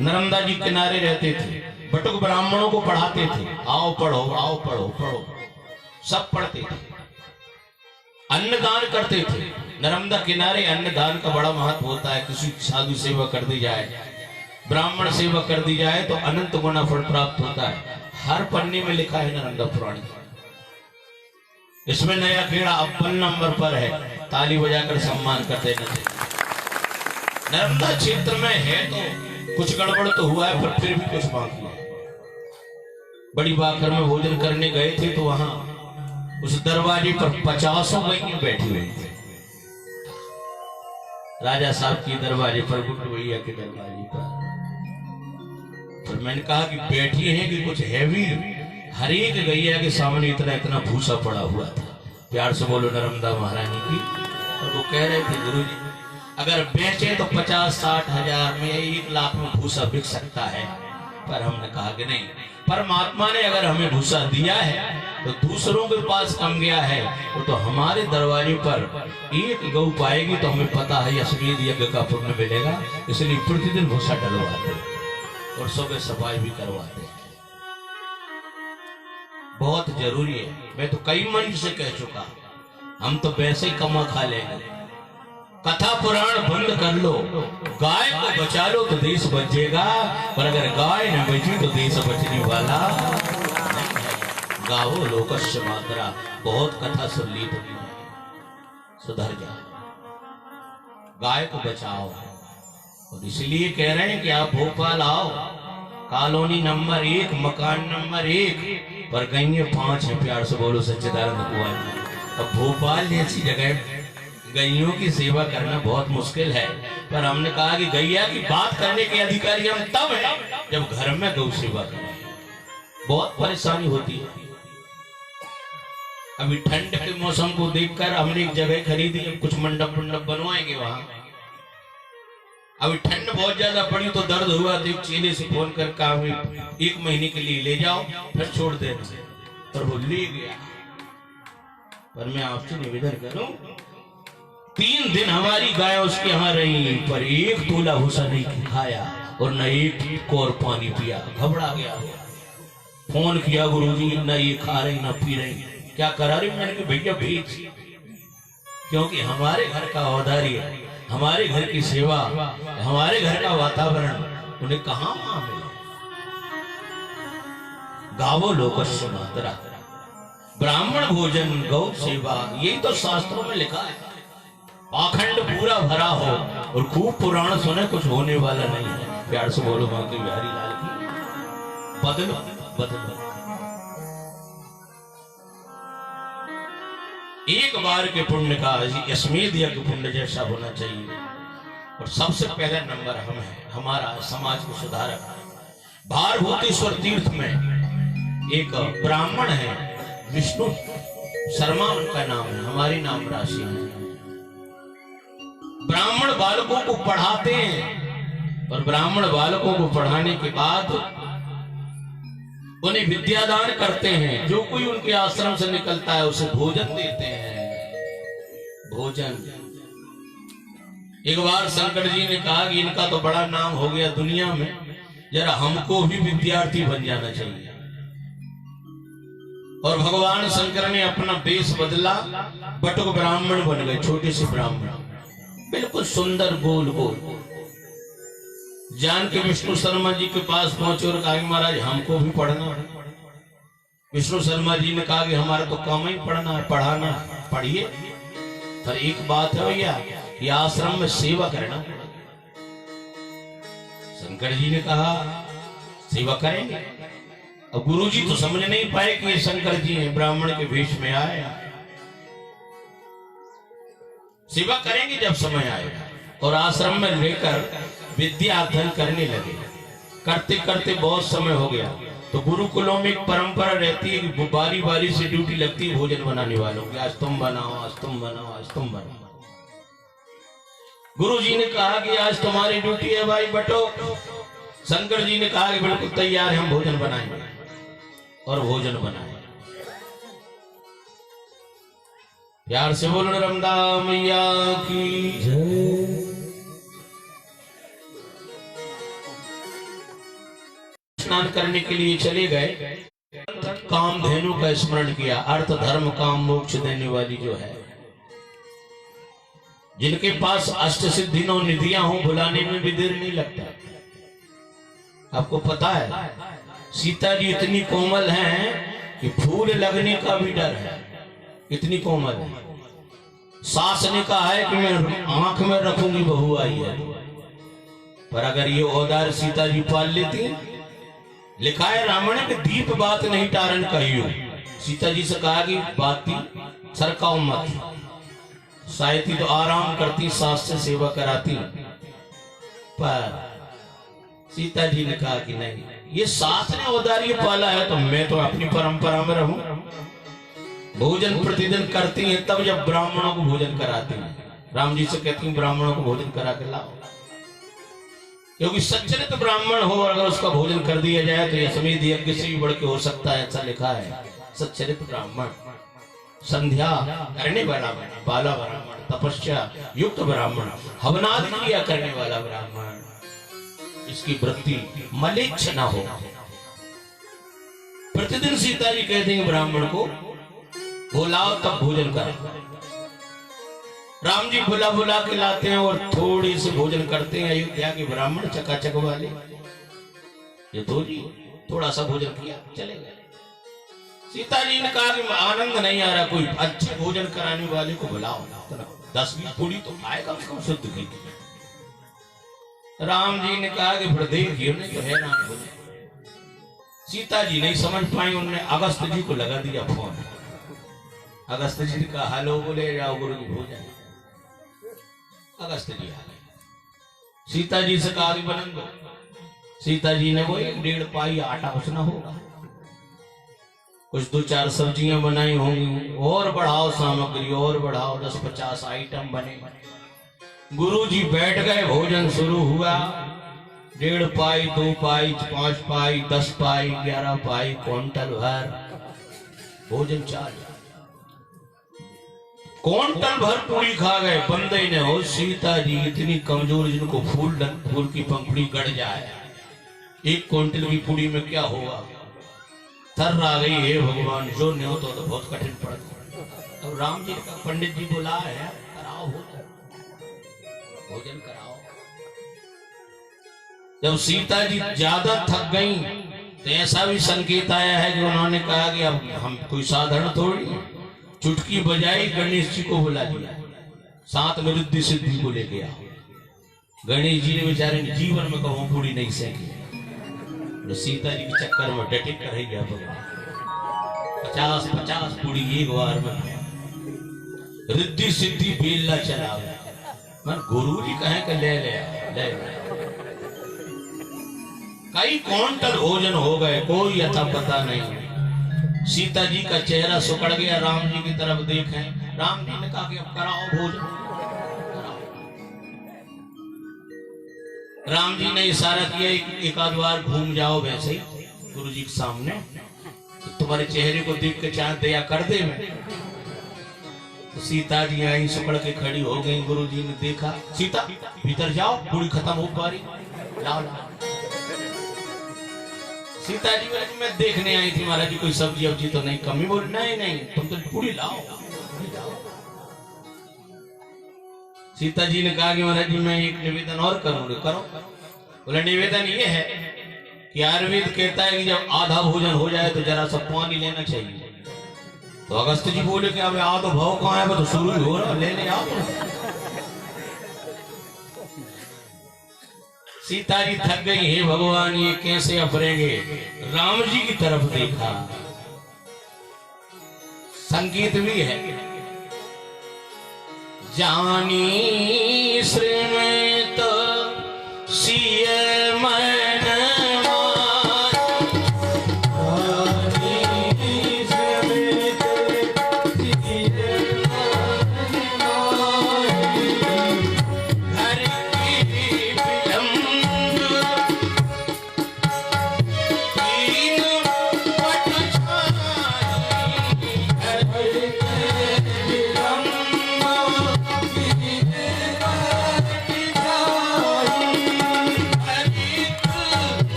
नर्मदा जी किनारे रहते थे, बटुक ब्राह्मणों को पढ़ाते थे। आओ पढ़ो, आओ पढ़ो, पढ़ो, सब पढ़ते थे। अन्नदान करते थे। नर्मदा किनारे अन्नदान का बड़ा महत्व होता है। किसी साधु सेवा कर दी जाए, ब्राह्मण सेवा कर दी जाए तो अनंत गुना फल प्राप्त होता है। हर पन्ने में लिखा है नर्मदा पुराण। इसमें नया खेड़ा अव्वल नंबर पर है, ताली बजाकर सम्मान कर देना चाहिए। नर्मदा क्षेत्र में है तो कुछ गड़बड़ तो हुआ है, पर फिर भी कुछ बाकी है। बड़ी बाकर में भोजन करने गए थे तो वहां उस दरवाजे पर 50 गईं बैठी हुई थी। राजा साहब की दरवाजे पर, गुड्डू भैया के दरवाजे पर। तो मैंने कहा कि बैठी हैं कि कुछ हैवी। हर एक गैया के सामने इतना इतना भूसा पड़ा हुआ था। प्यार से बोलो नर्मदा महारानी की। और वो कह रहे थे गुरुजी अगर बेचे तो 50-60 हजार में 1 लाख में भूसा बिक सकता है। पर हमने कहा कि नहीं, परमात्मा ने अगर हमें भूसा दिया है तो दूसरों के पास कम गया है, वो तो हमारे दरवाजे पर 1 गौ पाएगी तो हमें पता है अश्वमेध यज्ञ का पुण्य मिलेगा। इसलिए प्रतिदिन भूसा डलवाते और सुबह सफाई भी करवाते हैं। बहुत जरूरी है। मैं तो कई मंच से कह चुका, हम तो वैसे ही कमा खा लेंगे। कथा पुराण बंद कर लो, गाय को बचा लो तो देश बचेगा, पर अगर गाय न बची तो देश बचने वाला नहीं है। गावो लोकस्य मात्रा। बहुत कथा सुन ली तुमने, सुधर जाओ, गाय को बचाओ। और इसलिए कह रहे हैं कि आप भोपाल आओ, कॉलोनी नंबर 1 मकान नंबर 1 पर गईए 5 है। प्यार से बोलो सच्चिदानंद कुआं। अब भोपाल जैसी जगह गैयों की सेवा करना बहुत मुश्किल है, पर हमने कहा कि गैया की बात करने के अधिकारी हम तब हैं जब घर में गौ सेवा करें। बहुत परेशानी होती है। अभी ठंड के मौसम को देखकर हमने एक जगह खरीदी, कुछ मंडप बनवाएंगे वहां। अभी ठंड बहुत ज्यादा पड़ी तो दर्द हुआ तो एक चेले से फोन कर कहा 1 महीने के लिए ले जाओ फिर छोड़ देना, और वो ले गया। पर मैं आपसे निवेदन करूं, 3 दिन हमारी गाय उसके यहाँ रही, पर 1 तोला भूसा नहीं खाया और न 1 कोर पानी पिया। घबरा गया, फोन किया गुरुजी, न ये खा रही न पी रही, क्या करा रही। मैंने कहा भैया भेज, क्योंकि हमारे घर का औदारी है, हमारे घर की सेवा, हमारे घर का वातावरण उन्हें कहाँ मिला। गावो लोकस्य मात्रा। ब्राह्मण भोजन गौ सेवा, यही तो शास्त्रों में लिखा है। पाखंड पूरा भरा हो और खूब पुराण सुने, कुछ होने वाला नहीं है। प्यार से बोलो बांके बिहारी लाल की। बदलो बदलो। एक बार के पुण्य का अश्वमेध यज्ञ पुण्य जैसा होना चाहिए। और सबसे पहला नंबर हम है, हमारा समाज को सुधारक। भारभूतेश्वर तीर्थ में एक ब्राह्मण है, विष्णु शर्मा उनका नाम है, हमारी नाम राशि है। ब्राह्मण बालकों को पढ़ाते हैं और ब्राह्मण बालकों को पढ़ाने के बाद उन्हें विद्यादान करते हैं। जो कोई उनके आश्रम से निकलता है उसे भोजन देते हैं। भोजन। एक बार शंकर जी ने कहा कि इनका तो बड़ा नाम हो गया दुनिया में, जरा हमको भी विद्यार्थी बन जाना चाहिए। और भगवान शंकर ने अपना वेश बदला, बटुक ब्राह्मण बन गए, छोटे से ब्राह्मण, बिल्कुल सुंदर गोल गोल। जान के विष्णु शर्मा जी के पास पहुंचे और कहा महाराज हमको भी पढ़ना है। विष्णु शर्मा जी ने कहा कि हमारा तो काम ही पढ़ना है, पढ़ाना है, पढ़िए। पर एक बात है भैया, ये आश्रम में सेवा करना। शंकर जी ने कहा सेवा करेंगे। अब गुरु जी तो समझ नहीं पाए कि ये शंकर जी हैं, ब्राह्मण के वेश में आए। सेवा करेंगे जब समय आएगा। और आश्रम में लेकर विद्या अध्ययन करने लगे। करते करते बहुत समय हो गया तो गुरुकुलों में एक परंपरा रहती है कि बारी बारी से ड्यूटी लगती है भोजन बनाने वालों की। आज तुम बनाओ, आज तुम बनाओ, आज तुम बनाओ। गुरु जी ने कहा कि आज तुम्हारी ड्यूटी है भाई, बटो। शंकर जी ने कहा कि बिल्कुल तैयार है, हम भोजन बनाएंगे। और भोजन बनाए। प्यार से बोलो नर्मदा मैया की जय। स्नान करने के लिए चले गए। कामधेनु का स्मरण किया, अर्थ धर्म काम मोक्ष देने वाली जो है, जिनके पास अष्ट सिद्धि नौ निधियां हो, बुलाने में भी देर नहीं लगता। आपको पता है सीता जी इतनी कोमल हैं कि फूल लगने का भी डर है, इतनी कोमल है। सास ने कहा है कि मैं आंख में रखूंगी, बहू आई है। पर अगर ये औदार सीता जी पाल लेती, लिखा है रावण के दीप बात नहीं टारन कहियो, सीता जी से कहा कि बाती सरकाओ मत, सायती तो आराम करती, सास से सेवा कराती। पर सीता जी ने कहा कि नहीं, ये सास ने औदार्य पाला है तो मैं तो अपनी परंपरा में रहूं। भोजन प्रतिदिन करती हैं, तब जब ब्राह्मणों को भोजन कराती हैं। राम जी से कहती हैं ब्राह्मणों को भोजन करा के लाओ, क्योंकि सच्चरित ब्राह्मण हो और अगर उसका भोजन कर दिया जाए तो यह समेत यज्ञ से भी बढ़ के हो सकता है, ऐसा लिखा है। सच्चरित ब्राह्मण, संध्या करने वाला ब्राह्मण, तपस्या युक्त ब्राह्मण, हवनादि क्रिया करने वाला ब्राह्मण, इसकी वृत्ति मलेच्छ न हो। प्रतिदिन सीता जी कहते हैं ब्राह्मण को बुलाओ तब भोजन करें। राम जी बुला बुला के लाते हैं और थोड़ी सी भोजन करते हैं। अयोध्या के ब्राह्मण चकाचक वाले, ये तो जी थोड़ा सा भोजन किया चले गए। सीता जी ने कहा कि आनंद नहीं आ रहा, कोई अच्छे भोजन कराने वाले को बुलाओ, 10-20 पूरी तो आएगा उसको शुद्ध की। राम जी ने कहा कि फिर देखिए तो हैरान हो। सीता जी नहीं समझ पाई, उन्होंने अगस्त जी को लगा दिया फोन। अगस्त जी ने कहा हेलो, बोले जाओ गुरु जी भोजन। अगस्त जी आ गए, सीता जी से कहा कि बनन दो। सीता जी ने वो 1.5 पाई आटा उसना होगा, कुछ 2-4 सब्जियां बनाई होंगी, और बढ़ाओ सामग्री और बढ़ाओ, 10-50 आइटम बने। गुरु जी बैठ गए, भोजन शुरू हुआ। 1.5 पाई, 2 पाई, 5 पाई, 10 पाई, 11 पाई, क्विंटल भर भोजन चालू। क्विंटल भर पूरी खा गए। बंदे ने हो सीता जी इतनी कमजोर, जिनको फूल की पंखुड़ी गड़ जाए, 1 क्विंटल की पूरी में क्या होगा। थर आ गई, हे भगवान जो नहीं हो तो बहुत कठिन पड़ता। अब राम जी का पंडित जी बोला है, कराओ भोजन कराओ। जब सीता जी ज्यादा थक गई तो ऐसा भी संकेत आया है कि उन्होंने कहा कि अब हम कोई साधारण थोड़ी, चुटकी बजाई, गणेश जी को बुला लिया, साथ में रिद्धि सिद्धि को लेके आओ। गणेश जी ने बेचारे जीवन में कभी पूरी नहीं सेकी, तो सीता जी के चक्कर में डटे कर ही गया। 50-50 पूरी एक बार में, रिद्धि सिद्धि बेलना चला गया। मन गुरु जी कहे कि ले कई क्विंटल भोजन हो गए, कोई अता पता नहीं। सीता जी का चेहरा सुकड़ गया, राम जी की तरफ देखें। राम जी ने कहा कि अब कराओ भोजन। राम जी ने इशारा किया, एक आध बार घूम जाओ वैसे ही गुरु जी के सामने, तो तुम्हारे चेहरे को देख के चाहे दया कर दे मैं। तो सीता जी आई, सुकड़ के खड़ी हो गई। गुरु जी ने देखा, सीता भीतर जाओ, पूरी खत्म हो पा रही, लाओ। सीता जी बोले मैं देखने आई थी महाराज जी, कोई सब्जी वब्जी तो नहीं कमी। बोले नहीं तुम तो पूरी लाओ। सीता जी ने कहा कि महाराज जी मैं एक निवेदन और करूंगी। करो। बोले निवेदन ये है कि आयुर्वेद कहता है कि जब आधा भोजन हो जाए तो जरा सा पानी लेना चाहिए। तो अगस्त जी बोले कि अब आधो भाव कहाँ है, तो शुरू हो रहा, लेने आओ। सीता जी थक गई, हे भगवान ये कैसे अपरेंगे। राम जी की तरफ देखा, संगीत भी है, जानी श्रीमत सिय मन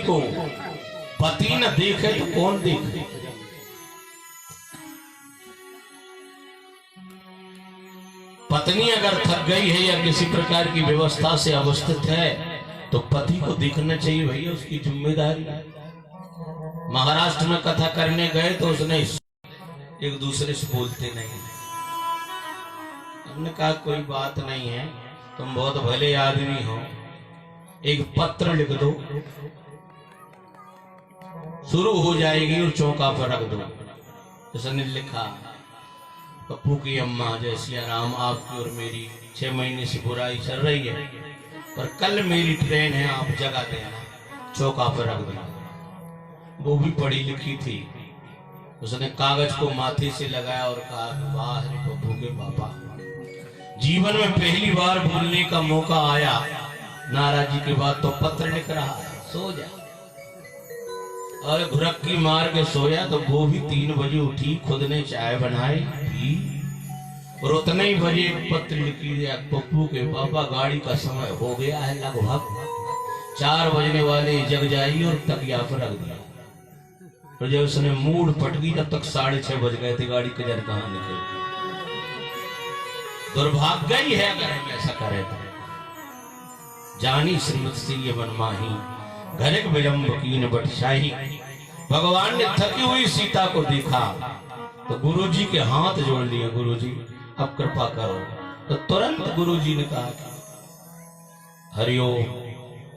को पति न देखे तो कौन देखे। पत्नी अगर थक गई है या किसी प्रकार की व्यवस्था से अवस्थित है तो पति को देखना चाहिए भैया, उसकी जिम्मेदारी। महाराष्ट्र में कथा करने गए तो उसने एक दूसरे से बोलते नहीं, हमने कहा कोई बात नहीं है, तुम बहुत भले आदमी हो, एक पत्र लिख दो, शुरू हो जाएगी और चौका पर रख दो। उसने लिखा, पप्पू की अम्मा जय सिया राम, आपकी और मेरी 6 महीने से बुराई चल रही है, पर कल मेरी ट्रेन है, आप जगह देना, चौका पर रख देना। वो भी पढ़ी लिखी थी, उसने कागज को माथे से लगाया और कहा, वाह रे पप्पू के पापा, जीवन में पहली बार भूलने का मौका आया, नाराजी के बाद तो पत्र लिख रहा है, सो जा। और घुरक्की मार के सोया तो वो भी 3 बजे उठी, खुद ने चाय बनाई पी और उतने ही बजे पत्र लिखी दिया, पप्पू के पापा गाड़ी का समय हो गया है, लगभग 4 बजने वाले, जग जाइए, और तकिया पर रख दिया। और जब उसने मूड पटकी तब तक 6:30 बज गए थे, गाड़ी कजर कहाँ निकल। दुर्भाग्य ही है अगर हम ऐसा करें तो। जानी श्रीमत से ये मनमाही, घरिक विलंब कीन बटशाही। भगवान ने थकी हुई सीता को देखा तो गुरुजी के हाथ जोड़ लिए, गुरुजी अब कृपा करो। तो तुरंत गुरुजी ने कहा हरिओम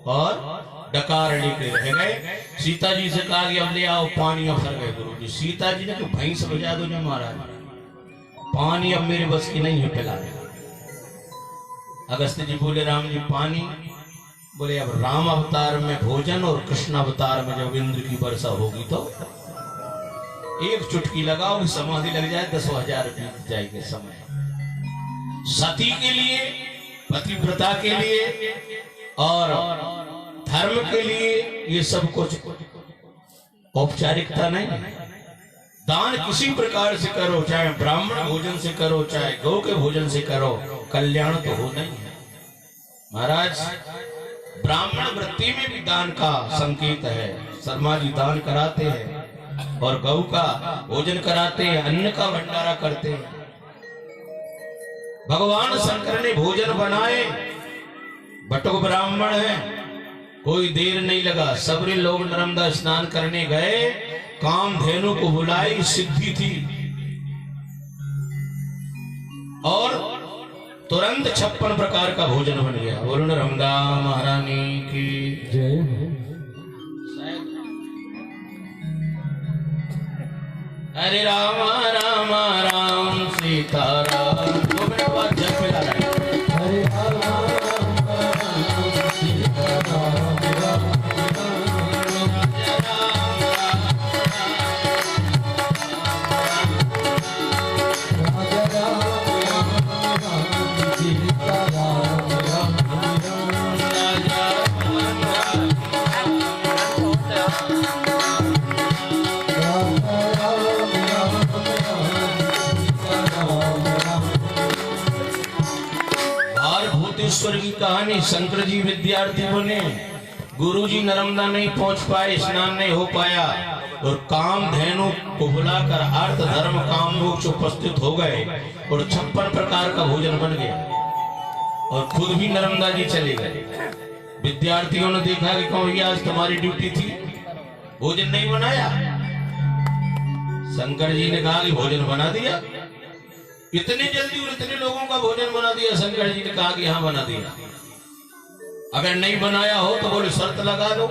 और डकार लेके रह गए। सीता जी से कहा कि अब ले आओ पानी, अब भर गए गुरुजी। सीता जी ने तो भैंस बजा दो जो महाराज, पानी अब मेरे बस की नहीं है पिलाने। अगस्त्य जी बोले राम जी पानी, बोले अब राम अवतार में भोजन और कृष्ण अवतार में जब इंद्र की वर्षा होगी तो एक चुटकी लगाओ, समाधि लग जाए, 10,000 बीत जाएंगे समय। सती के लिए, पतिव्रता के लिए और धर्म के लिए ये सब कुछ औपचारिकता नहीं है। दान किसी प्रकार से करो, चाहे ब्राह्मण भोजन से करो, चाहे गौ के भोजन से करो, कल्याण तो हो नहीं है महाराज। ब्राह्मण वृत्ति में भी दान का संकेत है। शर्मा जी दान कराते हैं और गौ का भोजन कराते हैं, अन्न का भंडारा करते हैं। भगवान शंकर ने भोजन बनाए, बटुक ब्राह्मण है, कोई देर नहीं लगा, सबरे लोग नर्मदा स्नान करने गए, कामधेनु को बुलाई, सिद्धि थी और तुरंत 56 प्रकार का भोजन बन गया। बोलो नर्मदा महारानी की जय। हरे राम राम राम सीता राम, वो मेरा बात जब मिला रहा है। हरे राम राम सीता राम, राम ईश्वर की कहानी। शंकर जी विद्यार्थी बने, गुरुजी नर्मदा नहीं पहुंच पाए, स्नान नहीं हो पाया और कामधेनु को बुलाकर अर्थ धर्म काम मोक्ष उपस्थित हो गए और 56 प्रकार का भोजन बन गया और खुद भी नर्मदा जी चले गए। विद्यार्थियों ने देखा कि कौन ये आज तुम्हारी ड्यूटी थी, भोजन नहीं बनाया। शंकर जी ने कहा कि भोजन बना दिया। इतने जल्दी और इतने लोगों का भोजन बना दिया। शंकर जी ने कहा कि हाँ बना दिया। अगर नहीं बनाया हो तो बोले शर्त लगा दो,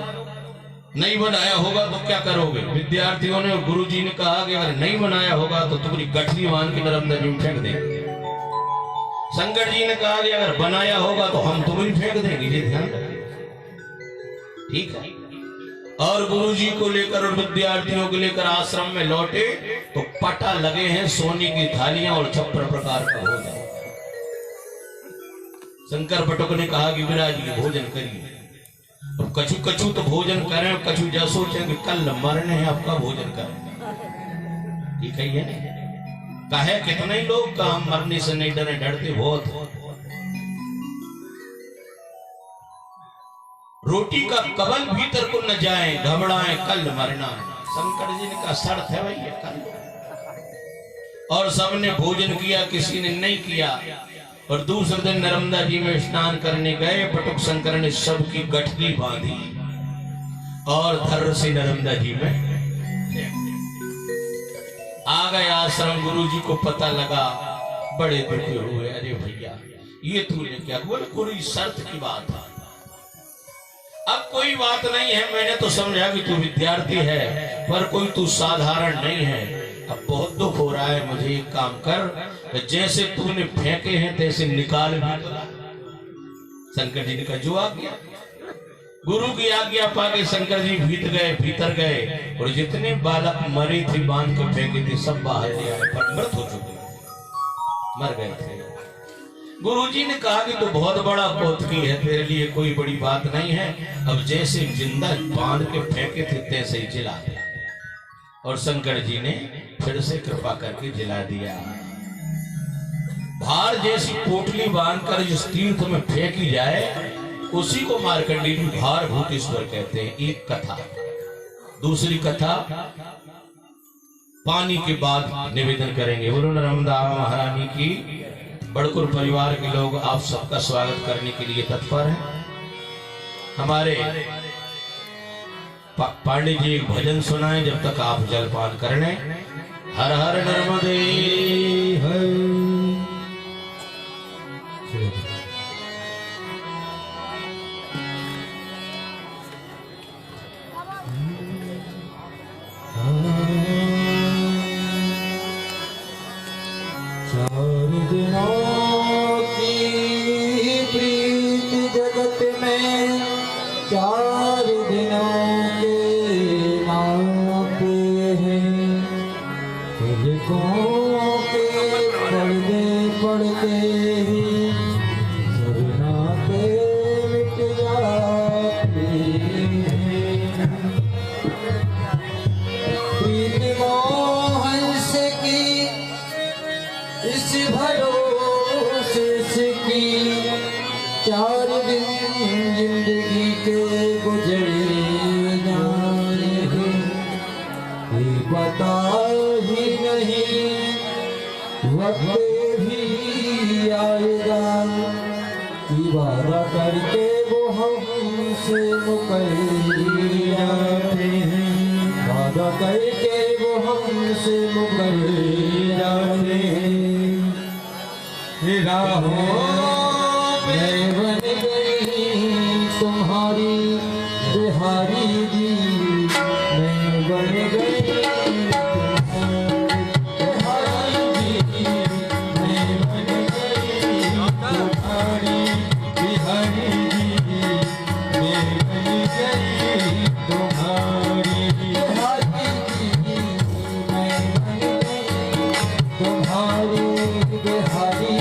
नहीं बनाया होगा तो क्या करोगे। विद्यार्थियों ने और गुरु जी ने कहा कि अगर नहीं बनाया होगा तो तुम्हारी गठरी मान के नर्मदा जी में फेंक देंगे। शंकर जी ने कहा कि अगर बनाया होगा तो हम तुम्हें फेंक देंगे, ये ध्यान रखिए, ठीक है। और गुरु जी को लेकर और विद्यार्थियों को लेकर आश्रम में लौटे तो पटा लगे हैं सोने की थालियां और 56 प्रकार का भोजन। शंकर बटुक ने कहा कि विराज जी भोजन करिए। अब कछु कछु तो भोजन करें, कछु जा सोचे कि कल मरने हैं, आपका भोजन करें, ठीक है ये कहे कितने लोग का हम मरने से नहीं डरे, डरते बहुत। रोटी का कबल भीतर को न जाए, घबराए कल मरना। शंकर जी ने कहा शर्त है भैया कल। और सबने भोजन किया, किसी ने नहीं किया। और दूसरे दिन नर्मदा जी में स्नान करने गए। बटुक शंकर ने सबकी गठरी बांधी और धर्र से नर्मदा जी में आ गए आश्रम। गुरु जी को पता लगा, बड़े दुखी हुए। अरे भैया ये तूने क्या? बोले कोई शर्त की बात है। अब कोई बात नहीं है, मैंने तो समझा कि तू विद्यार्थी है, पर कोई तू साधारण नहीं है। अब बहुत दुख हो रहा है मुझे, एक काम कर, जैसे तूने फेंके हैं तैसे निकाल भी। शंकर जी ने कहा जो आज्ञा। गुरु की आज्ञा पाके शंकर जी भीतर गए और जितने बालक मरे थे बांध कर फेंके थे सब बाहर ले आए, पर मृत हो चुके, मर गए थे। गुरुजी ने कहा कि तो बहुत बड़ा कौतुकी है, तेरे लिए कोई बड़ी बात नहीं है। अब जैसे जिंदा बांध के फेंके थे तैसे ही जिला दिया। और शंकर जी ने फिर से कृपा करके जिला दिया। भार जैसी पोटली बांधकर जिस तीर्थ में फेंकी जाए उसी को मार्कंडेय जी भार भूतेश्वर कहते हैं। एक कथा। दूसरी कथा पानी के बाद निवेदन करेंगे। बोलो नर्मदा महारानी की। बड़कुर परिवार के लोग आप सबका स्वागत करने के लिए तत्पर हैं। हमारे पांडे जी एक भजन सुनाएं जब तक आप जलपान कर लें। हर हर नर्मदे हर। चार दिनों की प्रीत जगत में, चार दिनों के नाते हैं। तिलकों के पढ़ते पढ़ते ही सब नाते मिट जाते हैं। प्रीत मोहन से की इस भरोसे से की, चार दिन जिंदगी के गुजरे जाए हैं। ये पता ही नहीं वक्त भी आएगा कि वादा करके वो हमसे मुकर जाते हैं। वादा करके वो हमसे मुकर जाते हैं। राहों में बन गई तुम्हारी बिहारी जी, मैं बन गई तुम्हारी बिहारी जी, मैं बन गई तुम्हारी बिहारी जी, मैं बन गई तुम्हारी बिहारी जी, मैं बन गई तुम्हारी बिहारी।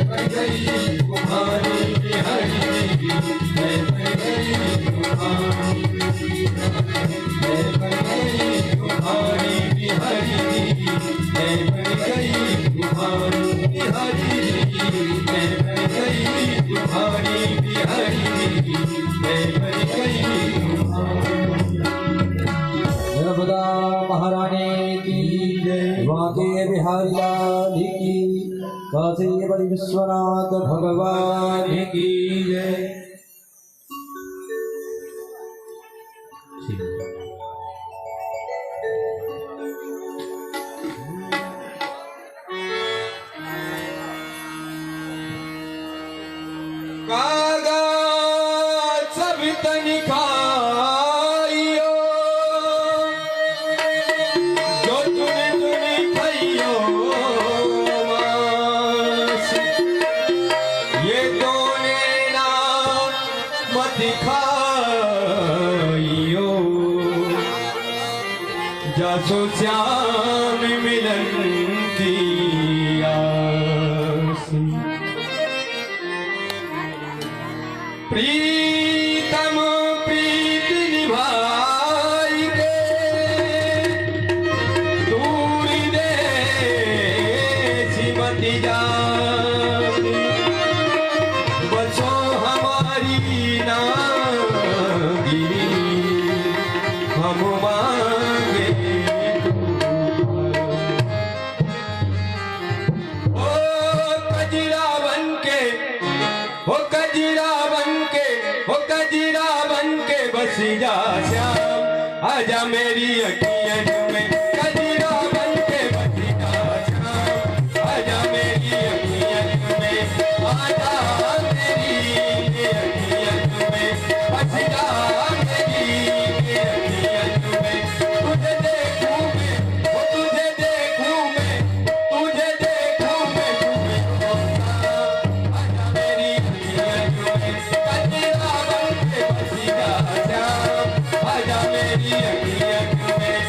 बन गई तुम्हारी। नर्मदा महारानी की वाके बिहारी लाल की काशी बड़ी विश्वनाथ भगवान की जय। कागज सब तनिकाइयो जो तुने तुने खइयो मास ये दोने ना मत खाइयो जसो श्याम मिलन की आस प्रीतम प्रीत निभाई के दूर देश मत जानी बचो हमारी नागिनी हम मांगे ओ कजरा बन के ओ कजरा बस जा श्याम आजा मेरी अखियन में कजरा बन के बस जा श्याम आजा मेरी अखियन में आजा मेरी अखियन में बस जा मेरी अखियन में तुझे देखूं मैं वो तुझे देखूं मैं तुझे देखूं मैं तुम्हें आजा मेरी अखियन में कजरा बन के बस जा आजा मेरी अखियन में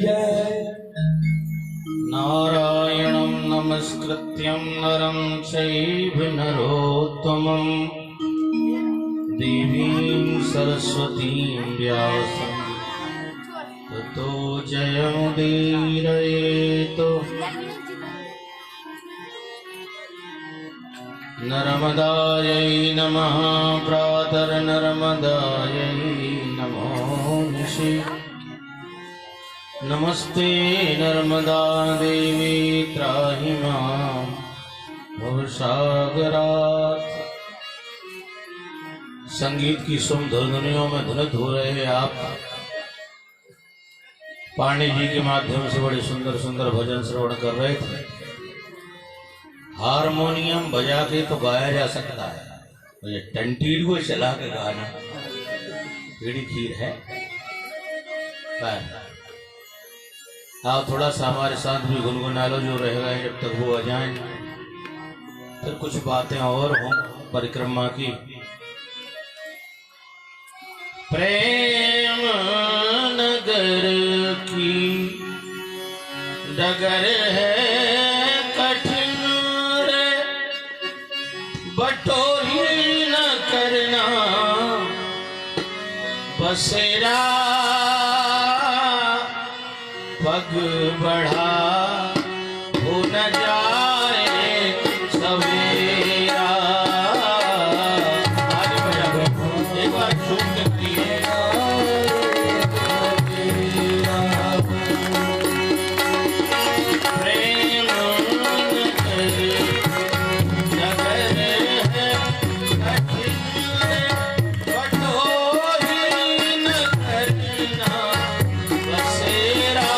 जय। नारायणं नमस्कृत्यं नरं चैव नरोत्तमं देवीं सरस्वतीं व्यासं ततो जयमुदीरयेत्। नर्मदायै नमः प्रातर्नर्मदायै नमो निशि। नमस्ते नर्मदा देवी त्राहि मां भवसागरात्। संगीत की सुमधुर में धुनित हो रहे आप पाणी जी के माध्यम से बड़े सुंदर सुंदर भजन श्रवण कर रहे थे। हारमोनियम बजा के तो गाया जा सकता है, मुझे टंटीर को चला के गाना पीड़ी खीर है। आप थोड़ा सा हमारे साथ भी गुनगुना लो, जो रहेगा जब तक वो आ जाए। फिर कुछ बातें और हों परिक्रमा की। प्रेम नगर की डगर है कठिन रे, बटोही न करना बसेरा। पग बढ़ा हो न जाए सवेरा। आज बजा एक बार झूम के करिए। प्रेम नगर है कठिन बटोही न करना बसेरा।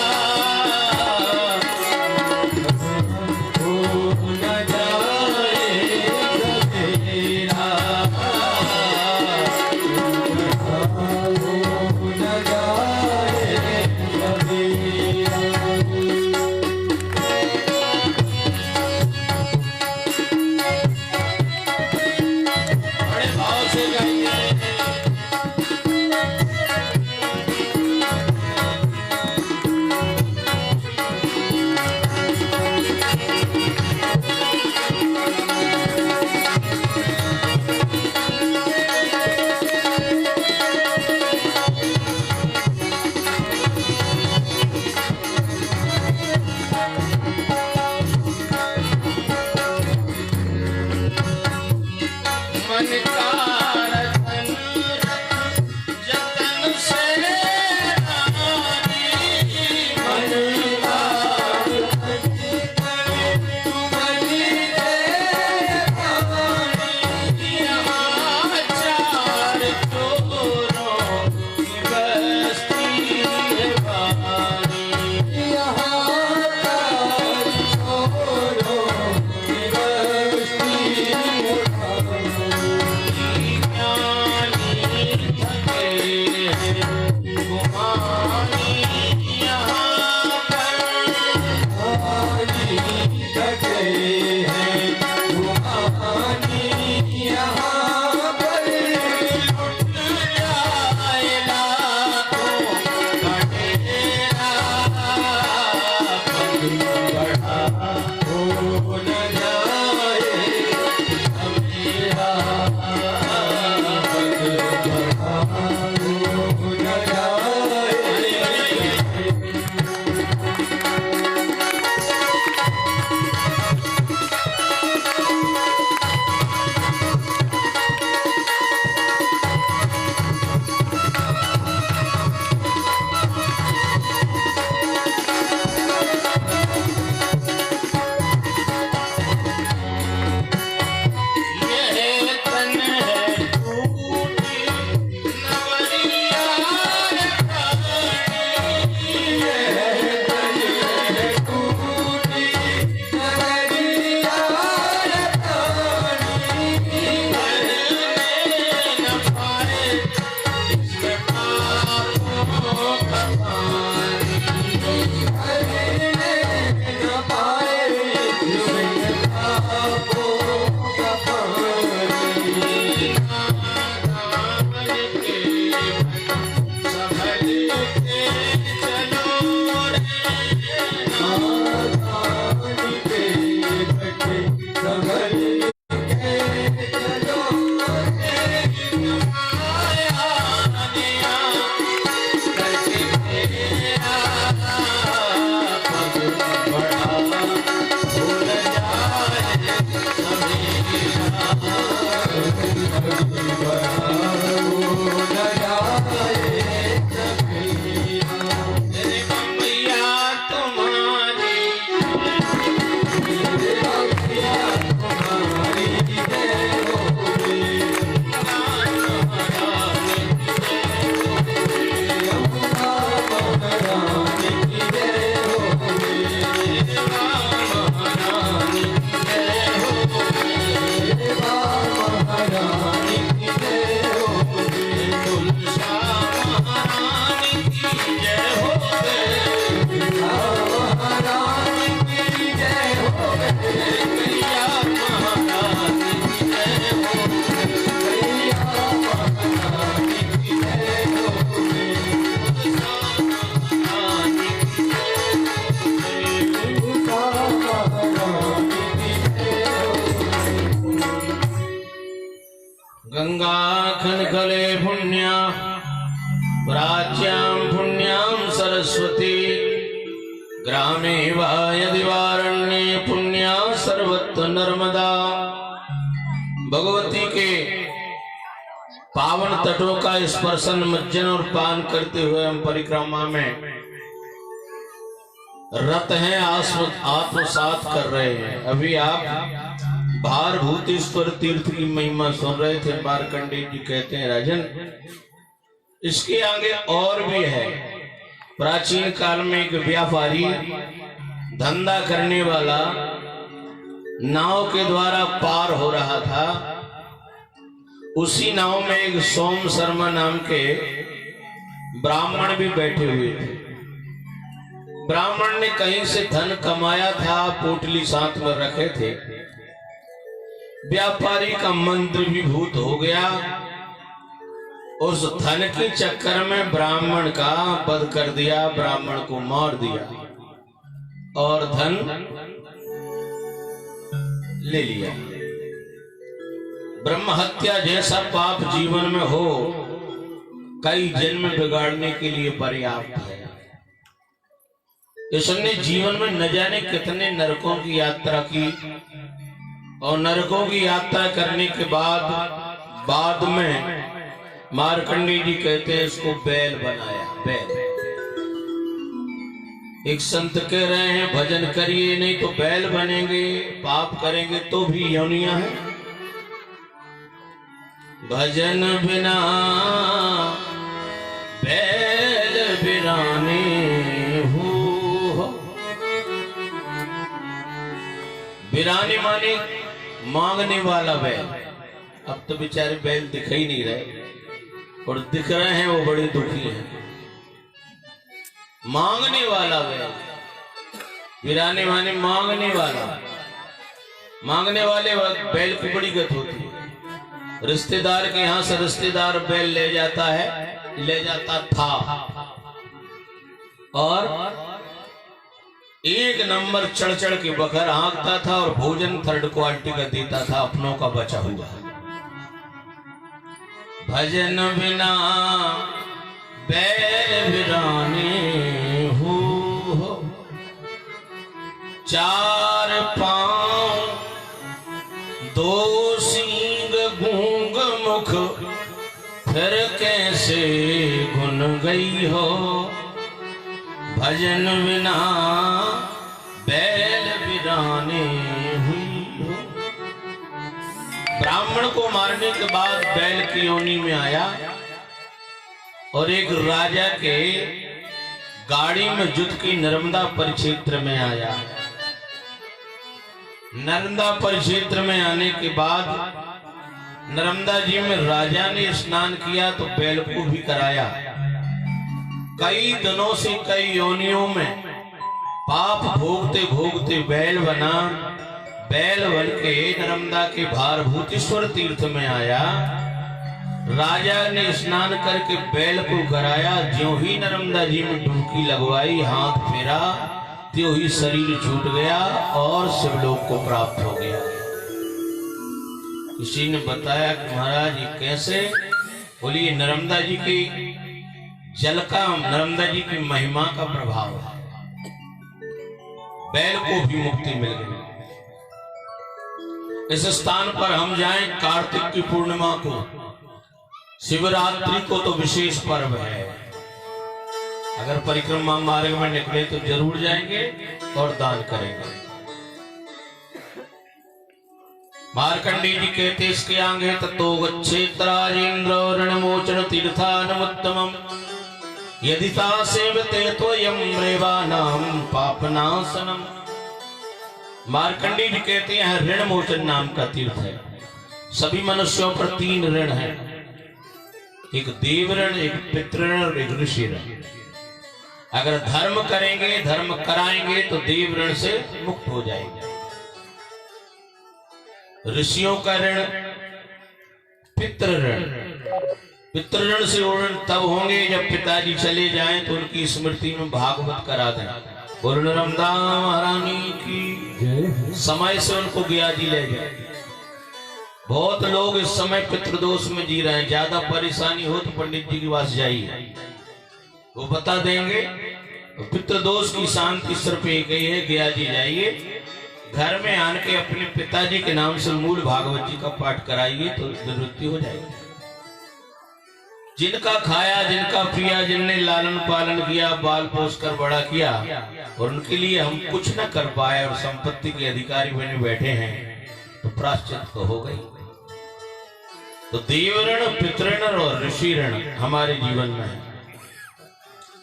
ग्रामे वा यदि वारण्ये पुण्या सर्वत्र नर्मदा। भगवती के पावन तटों का स्पर्शन मज्जन और पान करते हुए हम परिक्रमा में रत हैं, आत्मसात कर रहे हैं। अभी आप भारभूतेश्वर तीर्थ की महिमा सुन रहे थे। मार्कंडेय जी कहते हैं राजन, इसके आगे और भी है। प्राचीन काल में एक व्यापारी धंधा करने वाला नाव के द्वारा पार हो रहा था। उसी नाव में एक सोम शर्मा नाम के ब्राह्मण भी बैठे हुए थे। ब्राह्मण ने कहीं से धन कमाया था, पोटली साथ में रखे थे। व्यापारी का मंत्र विभूत हो गया। उस धन के चक्कर में ब्राह्मण का वध कर दिया, ब्राह्मण को मार दिया और धन ले लिया। ब्रह्म हत्या जैसा पाप जीवन में हो, कई जन्म बिगाड़ने के लिए पर्याप्त है। इसने जीवन में न जाने कितने नरकों की यात्रा की और नरकों की यात्रा करने के बाद में मार्कंडेय जी कहते हैं इसको बैल बनाया। बैल, एक संत कह रहे हैं भजन करिए नहीं तो बैल बनेंगे, पाप करेंगे तो भी योनियां हैं। भजन बिना बैल बिराने हो। बिराने माने मांगने वाला बैल। अब तो बेचारे बैल दिखाई नहीं रहे और दिख रहे हैं वो बड़े दुखी हैं। मांगने वाला बैल, बिराने माने मांगने वाला। मांगने वाले बैल की बड़ी गत होती है। रिश्तेदार के यहां से रिश्तेदार बैल ले जाता है, ले जाता था और एक नंबर चढ़ चढ़ के बखर हाँकता था और भोजन थर्ड क्वालिटी का देता था, अपनों का बचा हुआ। भजन बिना बैल बिराने हो। चार पांव दो सींग गूंग मुख, फिर कैसे गुन गई हो। भजन बिना बैल बिराने हुई हो। ब्राह्मण को मारने के बाद बैल की योनि में आया और एक राजा के गाड़ी में जुट की नर्मदा परिक्षेत्र में आया। नर्मदा परिक्षेत्र में आने के बाद नर्मदा जी में राजा ने स्नान किया तो बैल को भी कराया। कई दिनों से कई योनियों में पाप भोगते भोगते बैल बना। बैल बन के नर्मदा के भारभूतेश्वर तीर्थ में आया। राजा ने स्नान करके बैल को कराया। ज्यों ही नर्मदा जी में डुबकी लगवाई, हाथ फेरा, त्यों ही शरीर छूट गया और शिवलोक को प्राप्त हो गया। किसी ने बताया कि महाराज ये कैसे? बोलिए नर्मदा जी की जल का, नर्मदा जी की महिमा का प्रभाव है। बैल को भी मुक्ति मिल गई। इस स्थान पर हम जाएं कार्तिक की पूर्णिमा को, शिवरात्रि को तो विशेष पर्व है। अगर परिक्रमा मार्ग में निकले तो जरूर जाएंगे और दान करेंगे। मार्कंडेय जी कहते इसके आगे ततो गच्छेत राजेन्द्र रणमोचन तीर्थानमुत्तमम् यदि ता सेवते त्वयं रेवानां पापनाशनम्। मार्कंडेय जी कहते हैं ऋणमोचन नाम का तीर्थ है। सभी मनुष्यों पर 3 ऋण है, एक देव ऋण, एक पितृ ऋण और एक ऋषि ऋण। अगर धर्म करेंगे, धर्म कराएंगे तो देव ऋण से मुक्त हो जाएंगे। ऋषियों का ऋण पितृ ऋण। पितृ ऋण से ऋण तब होंगे जब पिताजी चले जाएं तो उनकी स्मृति में भागवत करा दें। बोलो नर्मदा महारानी की। समय से उनको ज्ञाति ले जाए। बहुत लोग इस समय पितृदोष में जी रहे हैं। ज्यादा परेशानी हो तो पंडित जी के पास जाइए, वो बता देंगे पितृदोष की शांति सिर्फ एक ही है, गया जी जाइए घर में आन के अपने पिताजी के नाम से मूल भागवत जी का पाठ कराइए तो निवृत्ति हो जाएगी। जिनका खाया, जिनका पिया, जिनने लालन पालन किया, बाल पोस कर बड़ा किया और उनके लिए हम कुछ न कर पाए और संपत्ति के अधिकारी बने बैठे हैं तो प्रायश्चित तो हो गई। तो देवऋण, पितृऋण और ऋषि ऋण हमारे जीवन में है।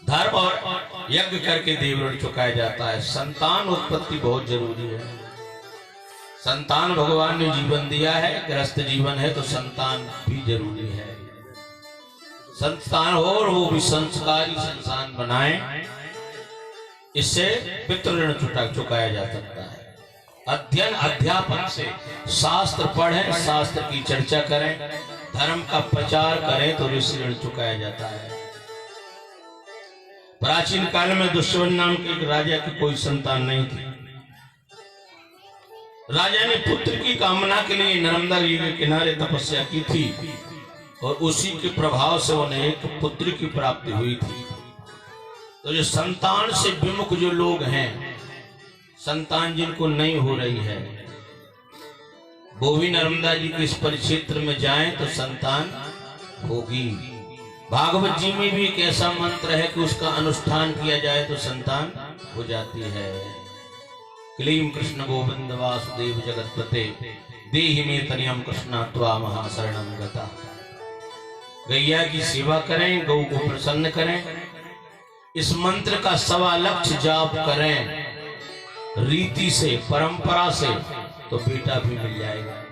धर्म और यज्ञ करके देवऋण चुकाया जाता है। संतान उत्पत्ति बहुत जरूरी है। संतान भगवान ने जीवन दिया है, गृहस्थ जीवन है तो संतान भी जरूरी है। संतान हो और वो भी संस्कारी संतान बनाए, इससे पितृऋण चुकाया जा सकता है। अध्ययन अध्यापन से शास्त्र पढ़ें, शास्त्र की चर्चा करें, धर्म का प्रचार करें तो ऋषि ऋण चुकाया जाता है। प्राचीन काल में दुष्यंत नाम के एक राजा की कोई संतान नहीं थी। राजा ने पुत्र की कामना के लिए नर्मदा नदी के किनारे तपस्या की थी और उसी के प्रभाव से उन्हें एक पुत्र की प्राप्ति हुई थी। तो जो संतान से विमुख जो लोग हैं, संतान जिनको नहीं हो रही है, वो भी नर्मदा जी के इस परिक्षेत्र में जाएं तो संतान होगी। भागवत जी में भी एक ऐसा मंत्र है कि उसका अनुष्ठान किया जाए तो संतान हो जाती है। क्लीम कृष्ण गोविंद वासुदेव जगतपते देहि में तनियम कृष्णा त्वा महाशरणं गता। गैया की सेवा करें, गौ को प्रसन्न करें, इस मंत्र का 1.25 लाख जाप करें रीति से, परंपरा से, तो बेटा भी मिल जाएगा।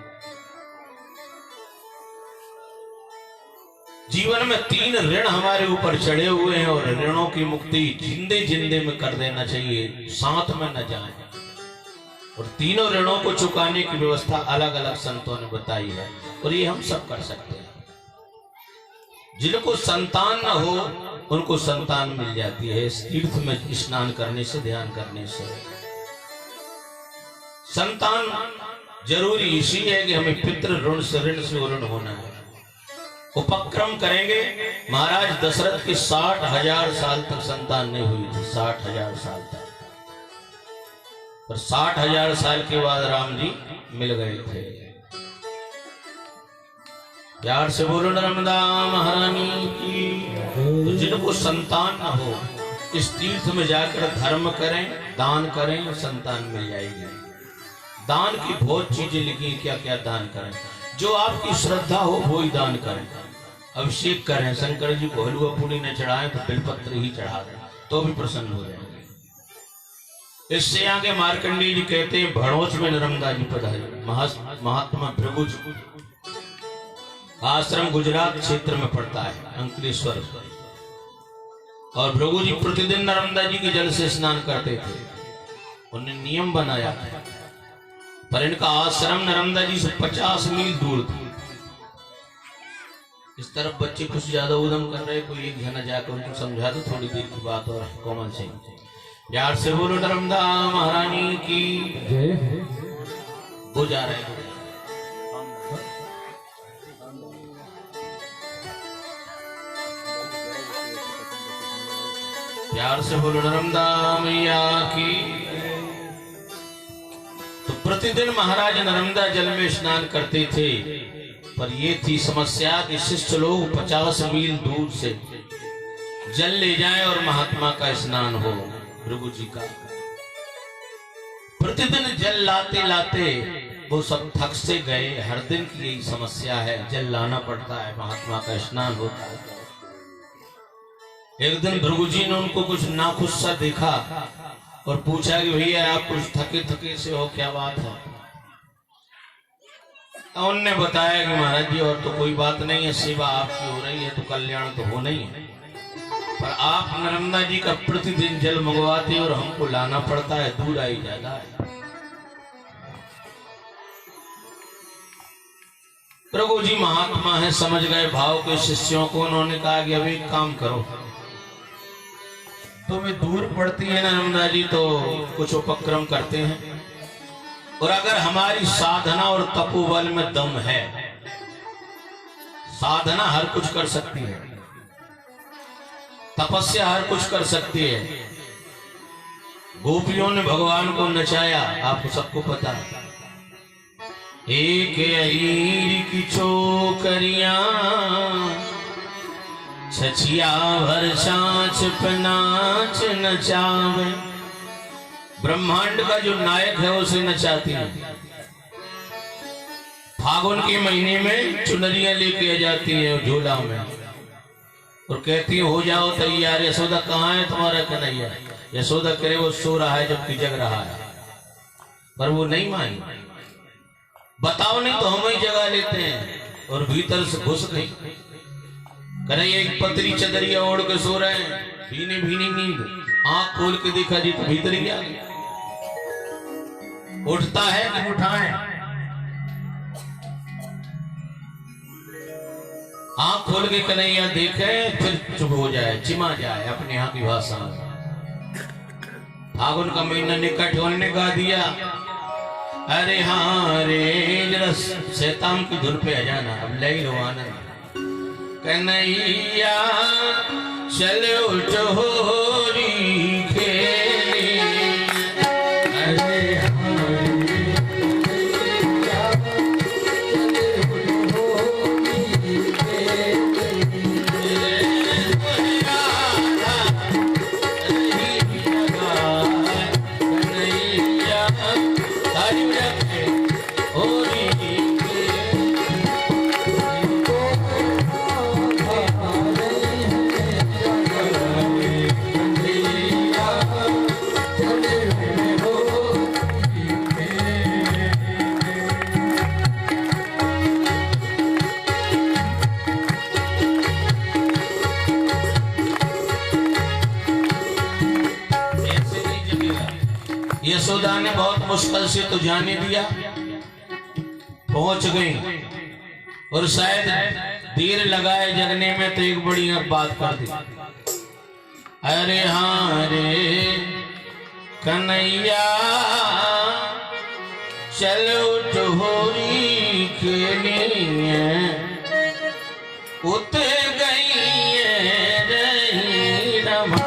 जीवन में 3 ऋण हमारे ऊपर चढ़े हुए हैं और ऋणों की मुक्ति जिंदे जिंदे में कर देना चाहिए, साथ में न जाए। और तीनों ऋणों को चुकाने की व्यवस्था अलग अलग संतों ने बताई है और ये हम सब कर सकते हैं। जिनको संतान न हो उनको संतान मिल जाती है इस तीर्थ में स्नान करने से, ध्यान करने से। संतान जरूरी इसी है कि हमें पितृ ऋण से ऋण होना है। उपक्रम करेंगे। महाराज दशरथ के 60,000 साल तक संतान नहीं हुई थी, 60,000 साल तक। पर 60,000 साल के बाद राम जी मिल गए थे। प्यार से बोलो नर्मदा महारानी की। तो जिनको संतान न हो इस तीर्थ में जाकर धर्म करें, दान करें, संतान मिल जाएगी। दान की बहुत चीजें लिखी, क्या क्या दान करें, जो आपकी श्रद्धा हो वो ही दान करें। अभिषेक करें, शंकर जी को हलवा पूरी न चढ़ाएं तो बिलपत्र ही चढ़ा दें तो भी प्रसन्न हो जाएंगे। इससे आगे मार्कंडेय जी कहते हैं भड़ोच में नर्मदा जी पधारे। महात्मा भृगु जी, आश्रम गुजरात क्षेत्र में पड़ता है, अंकलेश्वर। और भृगु जी प्रतिदिन नर्मदा जी के जल से स्नान करते थे। उन्हें नियम बनाया था, पर इनका आश्रम नर्मदा जी से 50 मील दूर था। इस तरफ बच्चे कुछ ज्यादा उधम कर रहे, कोई एक जना जाकर उनको समझा दो, थोड़ी देर की बात और कोमल सिंह। प्यार से बोलो नर्मदा महारानी की जय। वो जा रहे हैं, प्यार से बोलो नर्मदा मैया की। तो प्रतिदिन महाराज नर्मदा जल में स्नान करते थे, पर ये थी समस्या कि शिष्य लोग 50 मील दूर से जल ले जाएं और महात्मा का स्नान हो। भृगु जी का प्रतिदिन जल लाते लाते वो सब थक से गए। हर दिन की यही समस्या है, जल लाना पड़ता है, महात्मा का स्नान होता है। एक दिन भृगु जी ने उनको कुछ नाखुश सा देखा और पूछा कि भैया आप कुछ थके थके से हो, क्या बात है? उनने बताया कि महाराज जी और तो कोई बात नहीं है, सेवा आपकी हो रही है तो कल्याण तो होना ही है, पर आप नर्मदा जी का प्रतिदिन जल मंगवाते और हमको लाना पड़ता है, दूर आई ज्यादा है। प्रभु जी महात्मा है, समझ गए भाव के शिष्यों को। उन्होंने कहा कि अब एक काम करो, तुम्हें दूर पड़ती है नर्मदा जी तो कुछ उपक्रम करते हैं, और अगर हमारी साधना और तपोबल में दम है, साधना हर कुछ कर सकती है, तपस्या हर कुछ कर सकती है, गोपियों ने भगवान को नचाया, आपको सबको पता है। एक अहीर की छोकरियां छछिया भर सांच पे नाच नचावे। ब्रह्मांड का जो नायक है उसे नचाती है। फागुन के महीने में चुनरियां लेके जाती है झोला में और कहती है हो जाओ तैयार। यशोदा कहाँ है तुम्हारा कन्हैया? यशोदा करे वो सो रहा है जबकि जग रहा है, पर वो नहीं मानी। बताओ नहीं तो हम ही जगा लेते हैं। और भीतर से घुस गई। कन्हैया एक पतरी चदरिया ओढ़ के सो रहे हैं, भीनी भीनी नींद। आंख खोल के देखा जी तो भीतर ही आ गया। उठता है कि उठाए? आंख खोल के कन्हैया देखे फिर चुप हो जाए, चिमा जाए अपने यहाँ की भाषा में। फागुन का महीना निकट होने गा दिया। अरे हाँ रे जरा शैतान की धुन पे आ जाना, अब ले लो आनंद। कन्हैया चल उठ होरी खेली। अरे यशोदा ने बहुत मुश्किल से तो जाने दिया, पहुंच गई। और शायद देर लगाए जगने में तो एक बड़ी बात कर दी। अरे हाँ रे कन्हैया चल उठ होरी खेलिए। उतर गई रही रमा।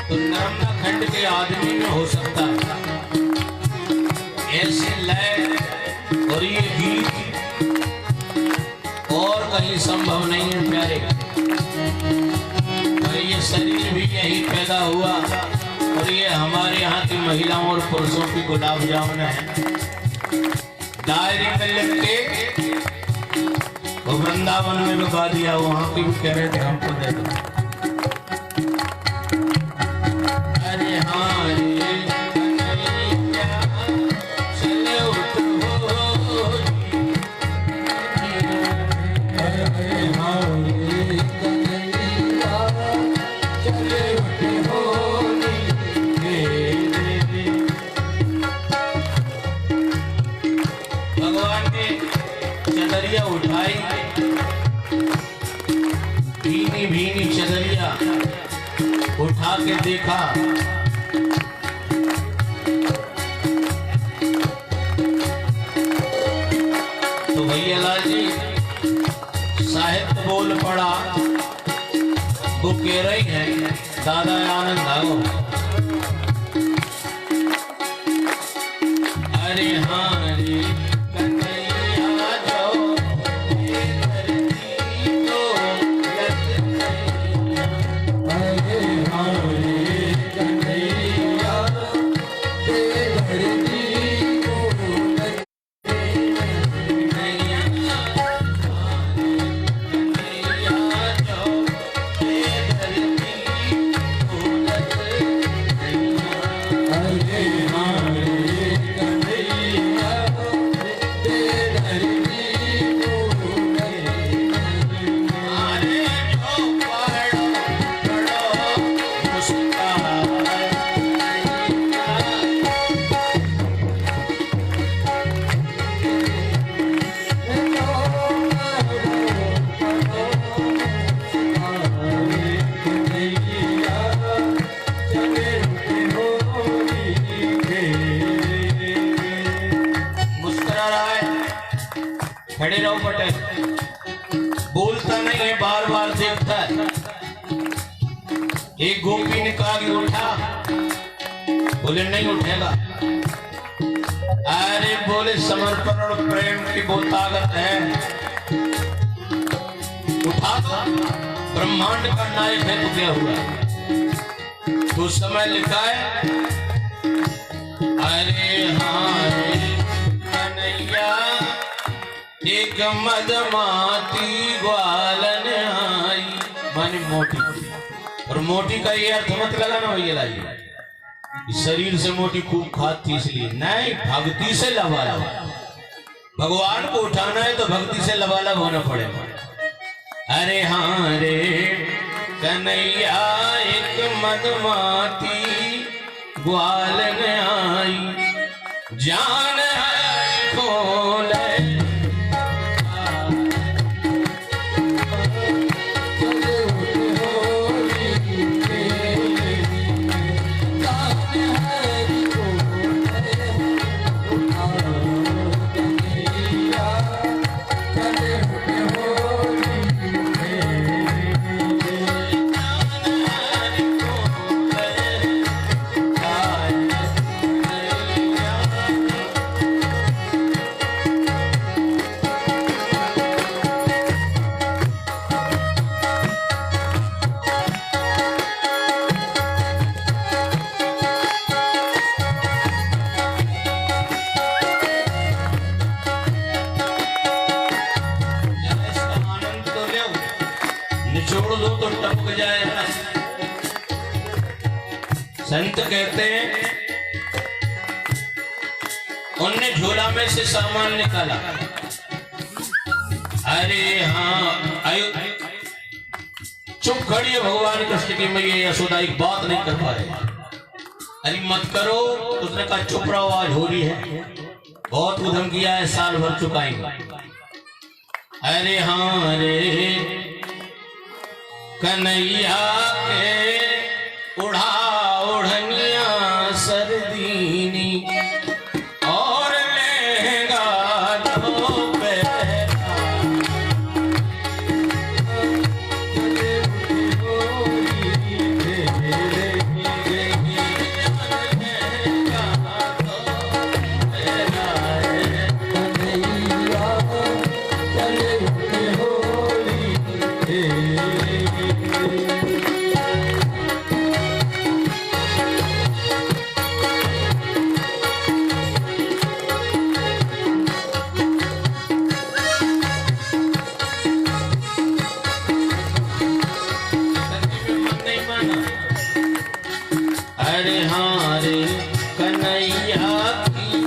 तो नर्मदा खंड के आदमी में हो सकता है ऐसे लय और ये गीत और कहीं संभव नहीं है प्यारे। और ये शरीर भी यही पैदा हुआ और ये हमारे यहाँ की महिलाओं और पुरुषों की गुलाब जामुन है। डायरी में लिख के वो वृंदावन में लुका दिया, वहां की भी कह रहे थे हमको दे दो। चदरिया उठाई, भीनी भीनी चदरिया उठा के देखा तो भैया लाल जी साहित्य बोल पड़ा। वो कह रही है दादा आनंद आओ। अरे हाँ रे खड़े रहो पटेल, बोलता नहीं है, बार बार देखता है। एक गोपी ने कहा कि उठा, बोले नहीं उठेगा। अरे बोले समर्पण और प्रेम की वो ताकत है, उठा दो, ब्रह्मांड का नायक है तो क्या हुआ। तो समय लिखा है, अरे हाँ कन्हैया एक मदमाती ग्वालन आई, मानी मोटी। और मोटी का ये अर्थ मत लगाना भैया, लाइए शरीर से मोटी खूब खाती इसलिए नहीं, भक्ति से लबालब। भगवान को उठाना है तो भक्ति से लबालब होना पड़ेगा। अरे हाँ रे कन्हैया एक मदमाती ग्वालन आई, जान है खोले निचोड़ दो तो टपक जाएगा। संत कहते हैं उनने झोला में से सामान निकाला। अरे हाँ आयु चुप खड़ी है भगवान कृष्ण की मैया यशोदा, एक बात नहीं कर पा रहे। अरे मत करो, उसने कहा चुप रहो, आज हो रही है, बहुत उधम किया है, साल भर चुकाएंगे। अरे हाँ रे कन्हैया के उड़ा ओढ़निया सर्दीनी और लहंगा अरे हाँ रे कन्हैया की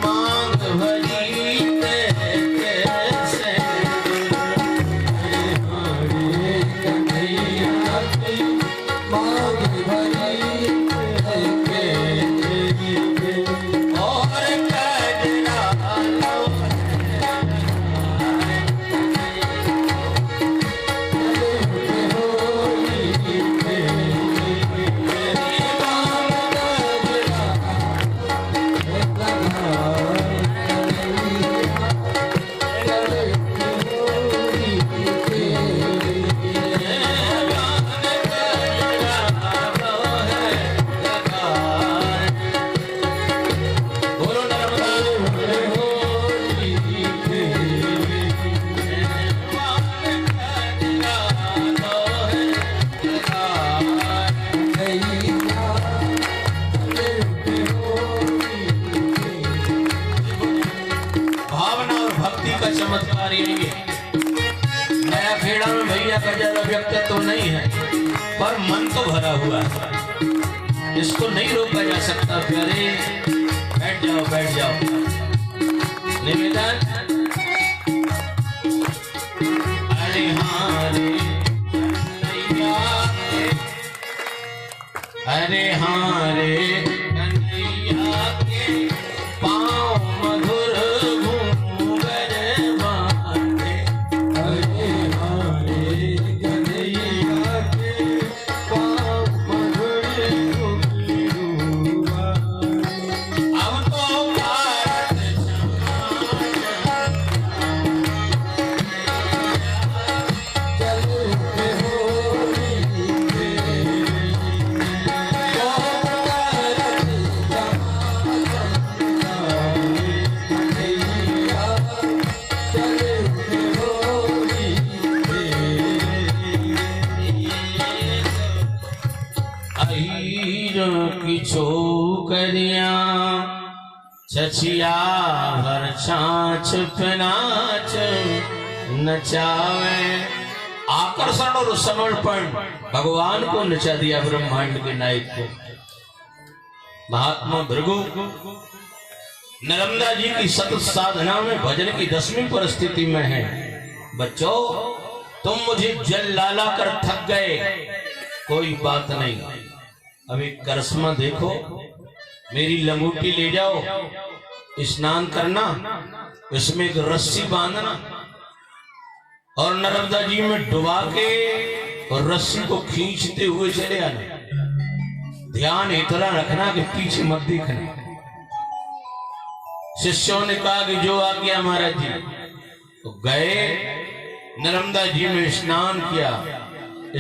मांग भरी कैसे। अरे हाँ रे कन्हैया की मांग भरी कैसे और कजरा चमत्कार यही है। नया खेड़ा में भैया का ज्यादा व्यक्तित्व तो नहीं है, पर मन तो भरा हुआ है, इसको नहीं रोका जा सकता। प्यारे बैठ जाओ बैठ जाओ। निवेदन अरे हाँ रे अरे हाँ रे कन्हैया के पाँव मधुर छछिया भर छाछ पनाच नचावे। आकर्षण और समर्पण भगवान को नचा दिया, ब्रह्मांड के नायक को। महात्मा भृगु नर्मदा जी की सतत साधना में भजन की 10वीं परिस्थिति में है। बच्चों, तुम मुझे जल लाला कर थक गए, कोई बात नहीं। अब एक करिश्मा देखो, मेरी लंगोटी ले जाओ, स्नान करना, इसमें एक रस्सी बांधना और नर्मदा जी में डुबा के और रस्सी को खींचते हुए चले आना। ध्यान इतना रखना कि पीछे मत देखना। शिष्यों ने कहा कि जो आ गया महाराज जी। तो गए, नर्मदा जी में स्नान किया।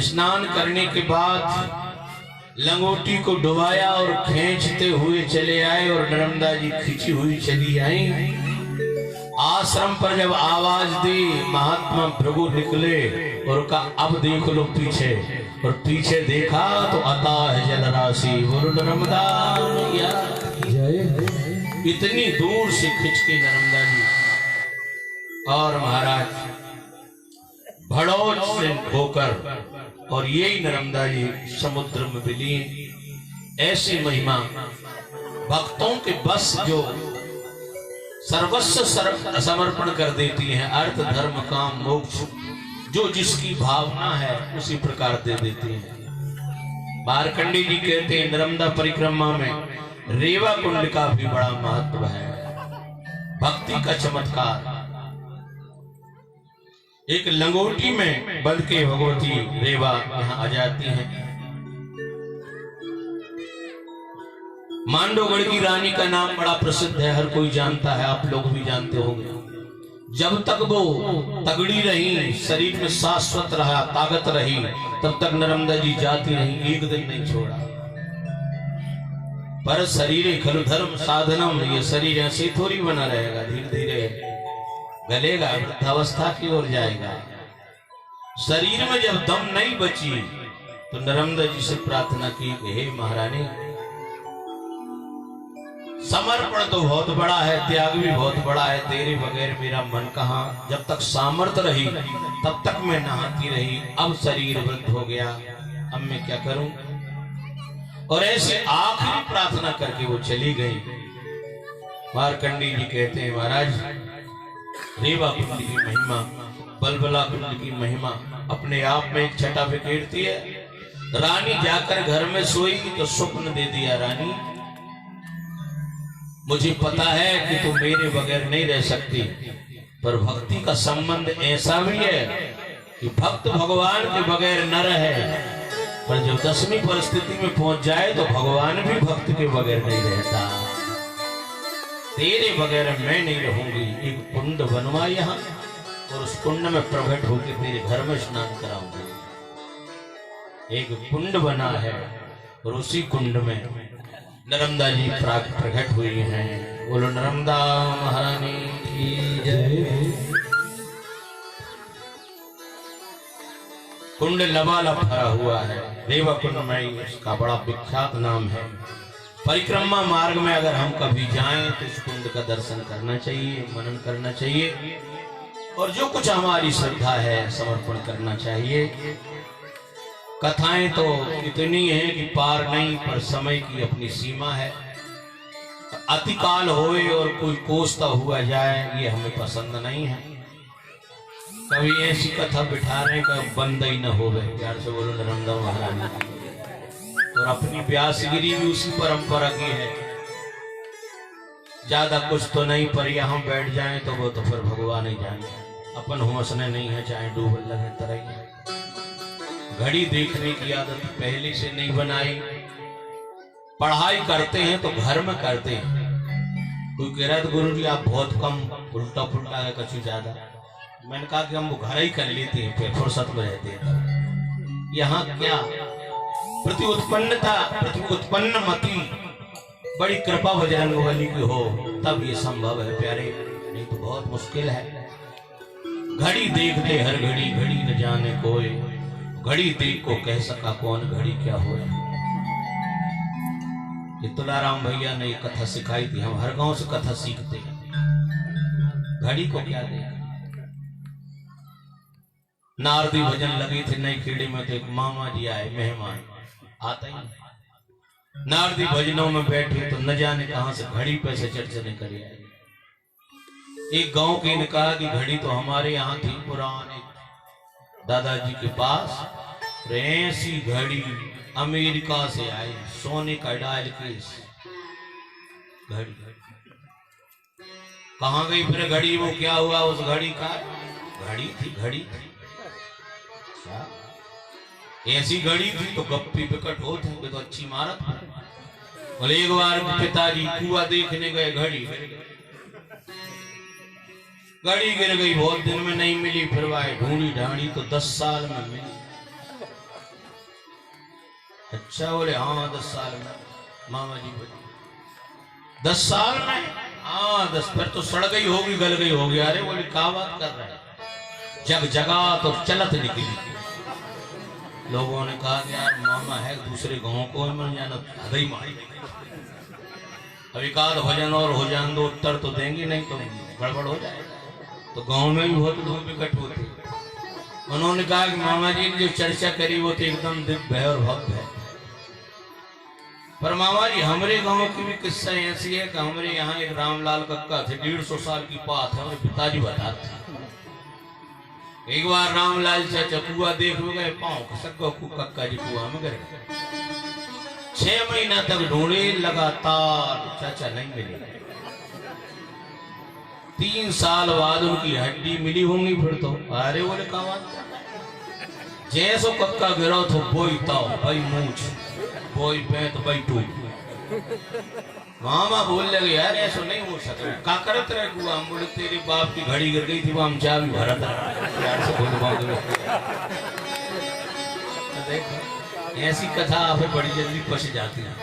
स्नान करने के बाद लंगोटी को डुबाया और खींचते हुए चले आए और नर्मदा जी खींची हुई चली आई। आश्रम पर जब आवाज दी, महात्मा भृगु निकले और कहा अब देख लो पीछे। और पीछे देखा तो अथाह जलराशि, बोलो नर्मदा मैया जय। इतनी दूर से खिंच के नर्मदा जी और महाराज भड़ोच से होकर और यही नर्मदा जी समुद्र में विलीन। ऐसी महिमा भक्तों के बस जो सर्वस्व समर्पण कर देती हैं, अर्थ धर्म काम मोक्ष जो जिसकी भावना है उसी प्रकार दे देती हैं। मार्कंडेय जी कहते हैं नर्मदा परिक्रमा में रेवा कुंड का भी बड़ा महत्व है, भक्ति का चमत्कार। एक लंगोटी में बंध के भगवती रेवा यहाँ आ जाती हैं। मांडवगढ़ की रानी का नाम बड़ा प्रसिद्ध है, हर कोई जानता है, आप लोग भी जानते होंगे। जब तक वो तगड़ी रही, शरीर में शाश्वत रहा, ताकत रही, तब तक नर्मदा जी जाती नहीं, एक दिन नहीं छोड़ा। पर शरीर खलु धर्म साधनम, ये शरीर ऐसे थोड़ी बना रहेगा, धीरे धीरे गलेगा, वृद्धावस्था की ओर जाएगा। शरीर में जब दम नहीं बची तो नर्मदा जी से प्रार्थना की, हे महारानी समर्पण तो बहुत बड़ा है, त्याग भी बहुत बड़ा है, तेरे बगैर मेरा मन कहाँ। जब तक सामर्थ्य रही तब तक मैं नहाती रही, अब शरीर वृद्ध हो गया, अब मैं क्या करूं। और ऐसे आखिरी प्रार्थना करके वो चली गई। मार्कंडेय जी कहते हैं महाराज रेवा कुंड की महिमा, बलबला कुंड की महिमा अपने आप में एक छटा बिखेरती है। रानी जाकर घर में सोई तो स्वप्न दे दिया, रानी मुझे पता है कि तुम मेरे बगैर नहीं रह सकती, पर भक्ति का संबंध ऐसा भी है कि भक्त भगवान के बगैर न रहे, पर जब 10वीं परिस्थिति में पहुंच जाए तो भगवान भी भक्त के बगैर नहीं रहता। तेरे बगैर मैं नहीं रहूंगी। एक कुंड बनवा यहाँ और उस कुंड में प्रकट होकर तेरे घर में स्नान कराऊंगी। एक कुंड बना है और उसी कुंड में नर्मदा जी प्रकट हुई हैं। बोलो नर्मदा महारानी की जय। कुंड लबालब भरा हुआ है, रेवा कुंड में इसका बड़ा विख्यात नाम है। परिक्रमा मार्ग में अगर हम कभी जाएं तो इस कुंड का दर्शन करना चाहिए, मनन करना चाहिए और जो कुछ हमारी श्रद्धा है समर्पण करना चाहिए। कथाएं तो इतनी हैं कि पार नहीं, पर समय की अपनी सीमा है। अतिकाल होए और कोई कोसता हुआ जाए ये हमें पसंद नहीं है। कभी ऐसी कथा बिठाने का बंद ही न हो गए। प्यार से बोलो नर्मदा महारानी। और अपनी प्यासगिरी भी उसी परंपरा की है। ज्यादा कुछ तो नहीं, पर यहाँ बैठ जाएं तो वो तो फिर भगवान ही जाने। अपन होसने नहीं है, चाहे डूबल लगे तरह। घड़ी देखने की आदत पहले से नहीं बनाई। पढ़ाई करते हैं तो घर में करते हैं। कोई कह रहा है गुरु जी आप बहुत कम उल्टा पुल्टा है कुछ ज्यादा। मैंने कहा कि हम वो घर ही कर लेते हैं, फिर फुर्सत में रहते हैं। यहाँ क्या प्रति उत्पन्नता, प्रति उत्पन्न मति बड़ी कृपा बजरंग बली की हो तब ये संभव है प्यारे, नहीं तो बहुत मुश्किल है। घड़ी देखते हर घड़ी, घड़ी न जाने कोई, घड़ी देख को कह सका कौन घड़ी क्या हो। ये तुलाराम भैया ने ये कथा सिखाई थी। हम हर गांव से कथा सीखते हैं। घड़ी को क्या देगा। नारदी भजन लगी थी नई खेड़ी में, तो एक मामा जी आए मेहमान, आता ही नहीं। नारदी भजनों में बैठे तो न जाने कहां से घड़ी पे से चर्चा निकली आई। एक गांव के ने कहा कि घड़ी तो हमारे यहाँ थी पुराने दादाजी के पास, ऐसी घड़ी अमेरिका से आई, सोने का डायल केस घड़ी। कहां गई फिर घड़ी, वो क्या हुआ उस घड़ी का? घड़ी थी, घड़ी थी। ऐसी घड़ी थी तो गप्पी विकट होते हैं तो अच्छी मारत। बोले एक बार पिताजी कुआं देखने गए, घड़ी गिर गई। बहुत दिन में नहीं मिली, फिर वाए ढूंढी ढांडी तो 10 साल में मिली। अच्छा, बोले हाँ 10 साल में। मामा जी बोले 10 साल में? हाँ 10। फिर तो सड़ गई होगी, गल गई होगी। अरे बोले क्या बात कर रहे हैं, जग जगा तो चलत निकली। लोगों ने कहा कि यार मामा है दूसरे गांव को मिल जाना, हदई मारी। अभी कहा भजन और हो जान दो, उत्तर तो देंगे नहीं तो गड़बड़ हो जाएगा। तो गांव में भी बहुत धूम इकट्ठ होती। उन्होंने कहा कि मामा जी ने जो चर्चा करी वो तो एकदम दिव्य है और भव्य है। पर मामा जी हमारे गांव की भी किस्सा ऐसी है कि हमारे यहाँ एक रामलाल कक्का थे, 150 साल की बात है, हमारे पिताजी बताते। एक बार रामलाल चाचा कुआं देख गए, पाँव खसक कक्का जी कुआं में गए। 6 महीना तक ढूंढे लगातार, चाचा नहीं मिले। 3 साल बाद उनकी हड्डी मिली होंगी फिर तो। अरे बोले कहा बात, जैसो कक्का गिरा तो बोई ताओ भाई मूछ, बोई पैंत भाई टूट। मामा बोल लगे यार ऐसा नहीं हो सकता, का करत रहे कुआ। हम बोले तेरे बाप की घड़ी गिर गई थी, वो हम चाबी भरा था यार से बोल। देखो ऐसी कथा आप बड़ी जल्दी पछ जाती है।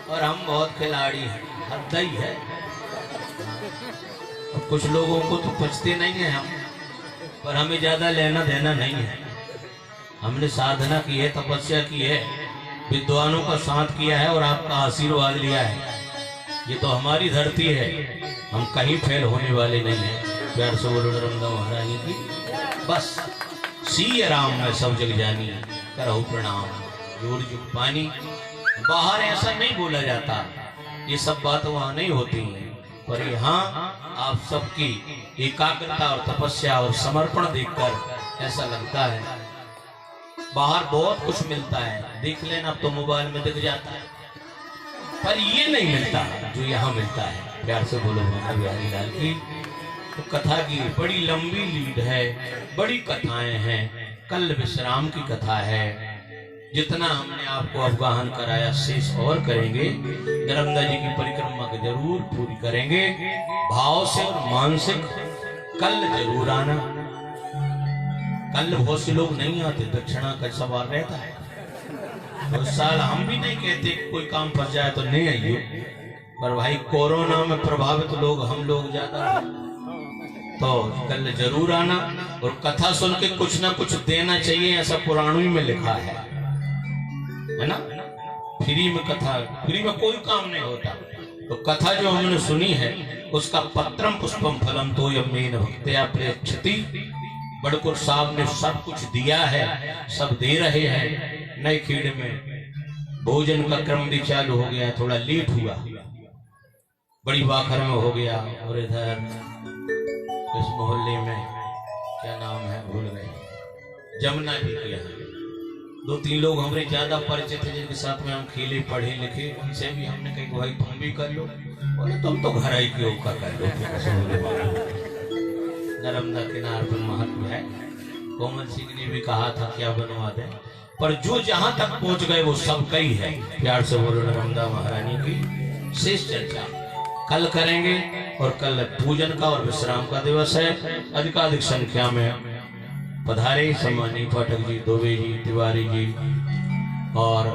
और हम बहुत खिलाड़ी हैं, हद ही है। कुछ लोगों को तो पचते नहीं है हम, पर हमें ज्यादा लेना देना नहीं है। हमने साधना की है, तपस्या की है, विद्वानों का साथ किया है और आपका आशीर्वाद लिया है। ये तो हमारी धरती है, हम कहीं फेल होने वाले नहीं हैं। प्यार से बोलो नर्मदा महारानी की। बस सिया राम में सब जग जानी, करहु प्रणाम जोड़ जुग पानी। बाहर ऐसा नहीं बोला जाता, ये सब बात वहाँ नहीं होती है, पर यहाँ आप सबकी एकाग्रता और तपस्या और समर्पण देखकर ऐसा लगता है। बाहर बहुत कुछ मिलता है, देख लेना अब तो मोबाइल में दिख जाता है, पर ये नहीं मिलता जो यहाँ मिलता है। प्यार से बोलो माता बिहारी लाल की। तो कथा की बड़ी लंबी लीड है, बड़ी कथाएं हैं। कल विश्राम की कथा है। जितना हमने आपको अवगाहन कराया शेष और करेंगे। नर्मदा जी की परिक्रमा को जरूर पूरी करेंगे भाव से और मानसिक। कल जरूर आना। कल बहुत से लोग नहीं आते, दक्षिणा का सवाल रहता है। तो इस साल हम भी नहीं कहते कोई काम फंस जाए तो नहीं आइए, पर भाई कोरोना में प्रभावित लोग हम लोग ज्यादा, तो कल जरूर आना। और कथा सुन के कुछ ना कुछ देना चाहिए, ऐसा पुराणों में लिखा है ना। फ्री में कथा, फ्री में कोई काम नहीं होता। तो कथा जो हमने सुनी है उसका पत्रम पुष्पम फलम तो यमेन भक्त्या प्रेक्षति। बड़कुर साहब ने सब कुछ दिया है, सब दे रहे हैं। नई खेड़ में भोजन का क्रम भी चालू हो गया, थोड़ा लेट हुआ, बड़ी बाखर में हो गया। और इधर इस मोहल्ले में क्या नाम है भूल गए, जमुना जी के यहाँ 2-3 लोग हमारे ज्यादा परिचित हैं, जिनके साथ में हम खेले पढ़े लिखे। उनसे भी हमने कहा भाई तुम भी कर लो, बोले तुम तो घर आई के होकर कर लो। नर्मदा किनार पर महत्व है। कोमल सिंह ने भी कहा था क्या बनवा दे, पर जो जहां तक पहुंच गए वो सब कई है। प्यार से बोलो नर्मदा महारानी की। शेष चर्चा कल करेंगे। और कल पूजन का और विश्राम का दिवस है। अधिकाधिक संख्या में पधारे सम्मानीय पाठक जी, दुबे जी, तिवारी जी और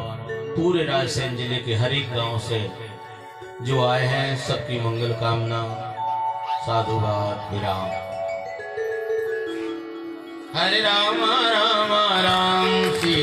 पूरे रायसेन जिले के हर एक गांव से जो आए हैं, सबकी मंगल कामना। साधुवाद विराम। हरे राम राम राम श्री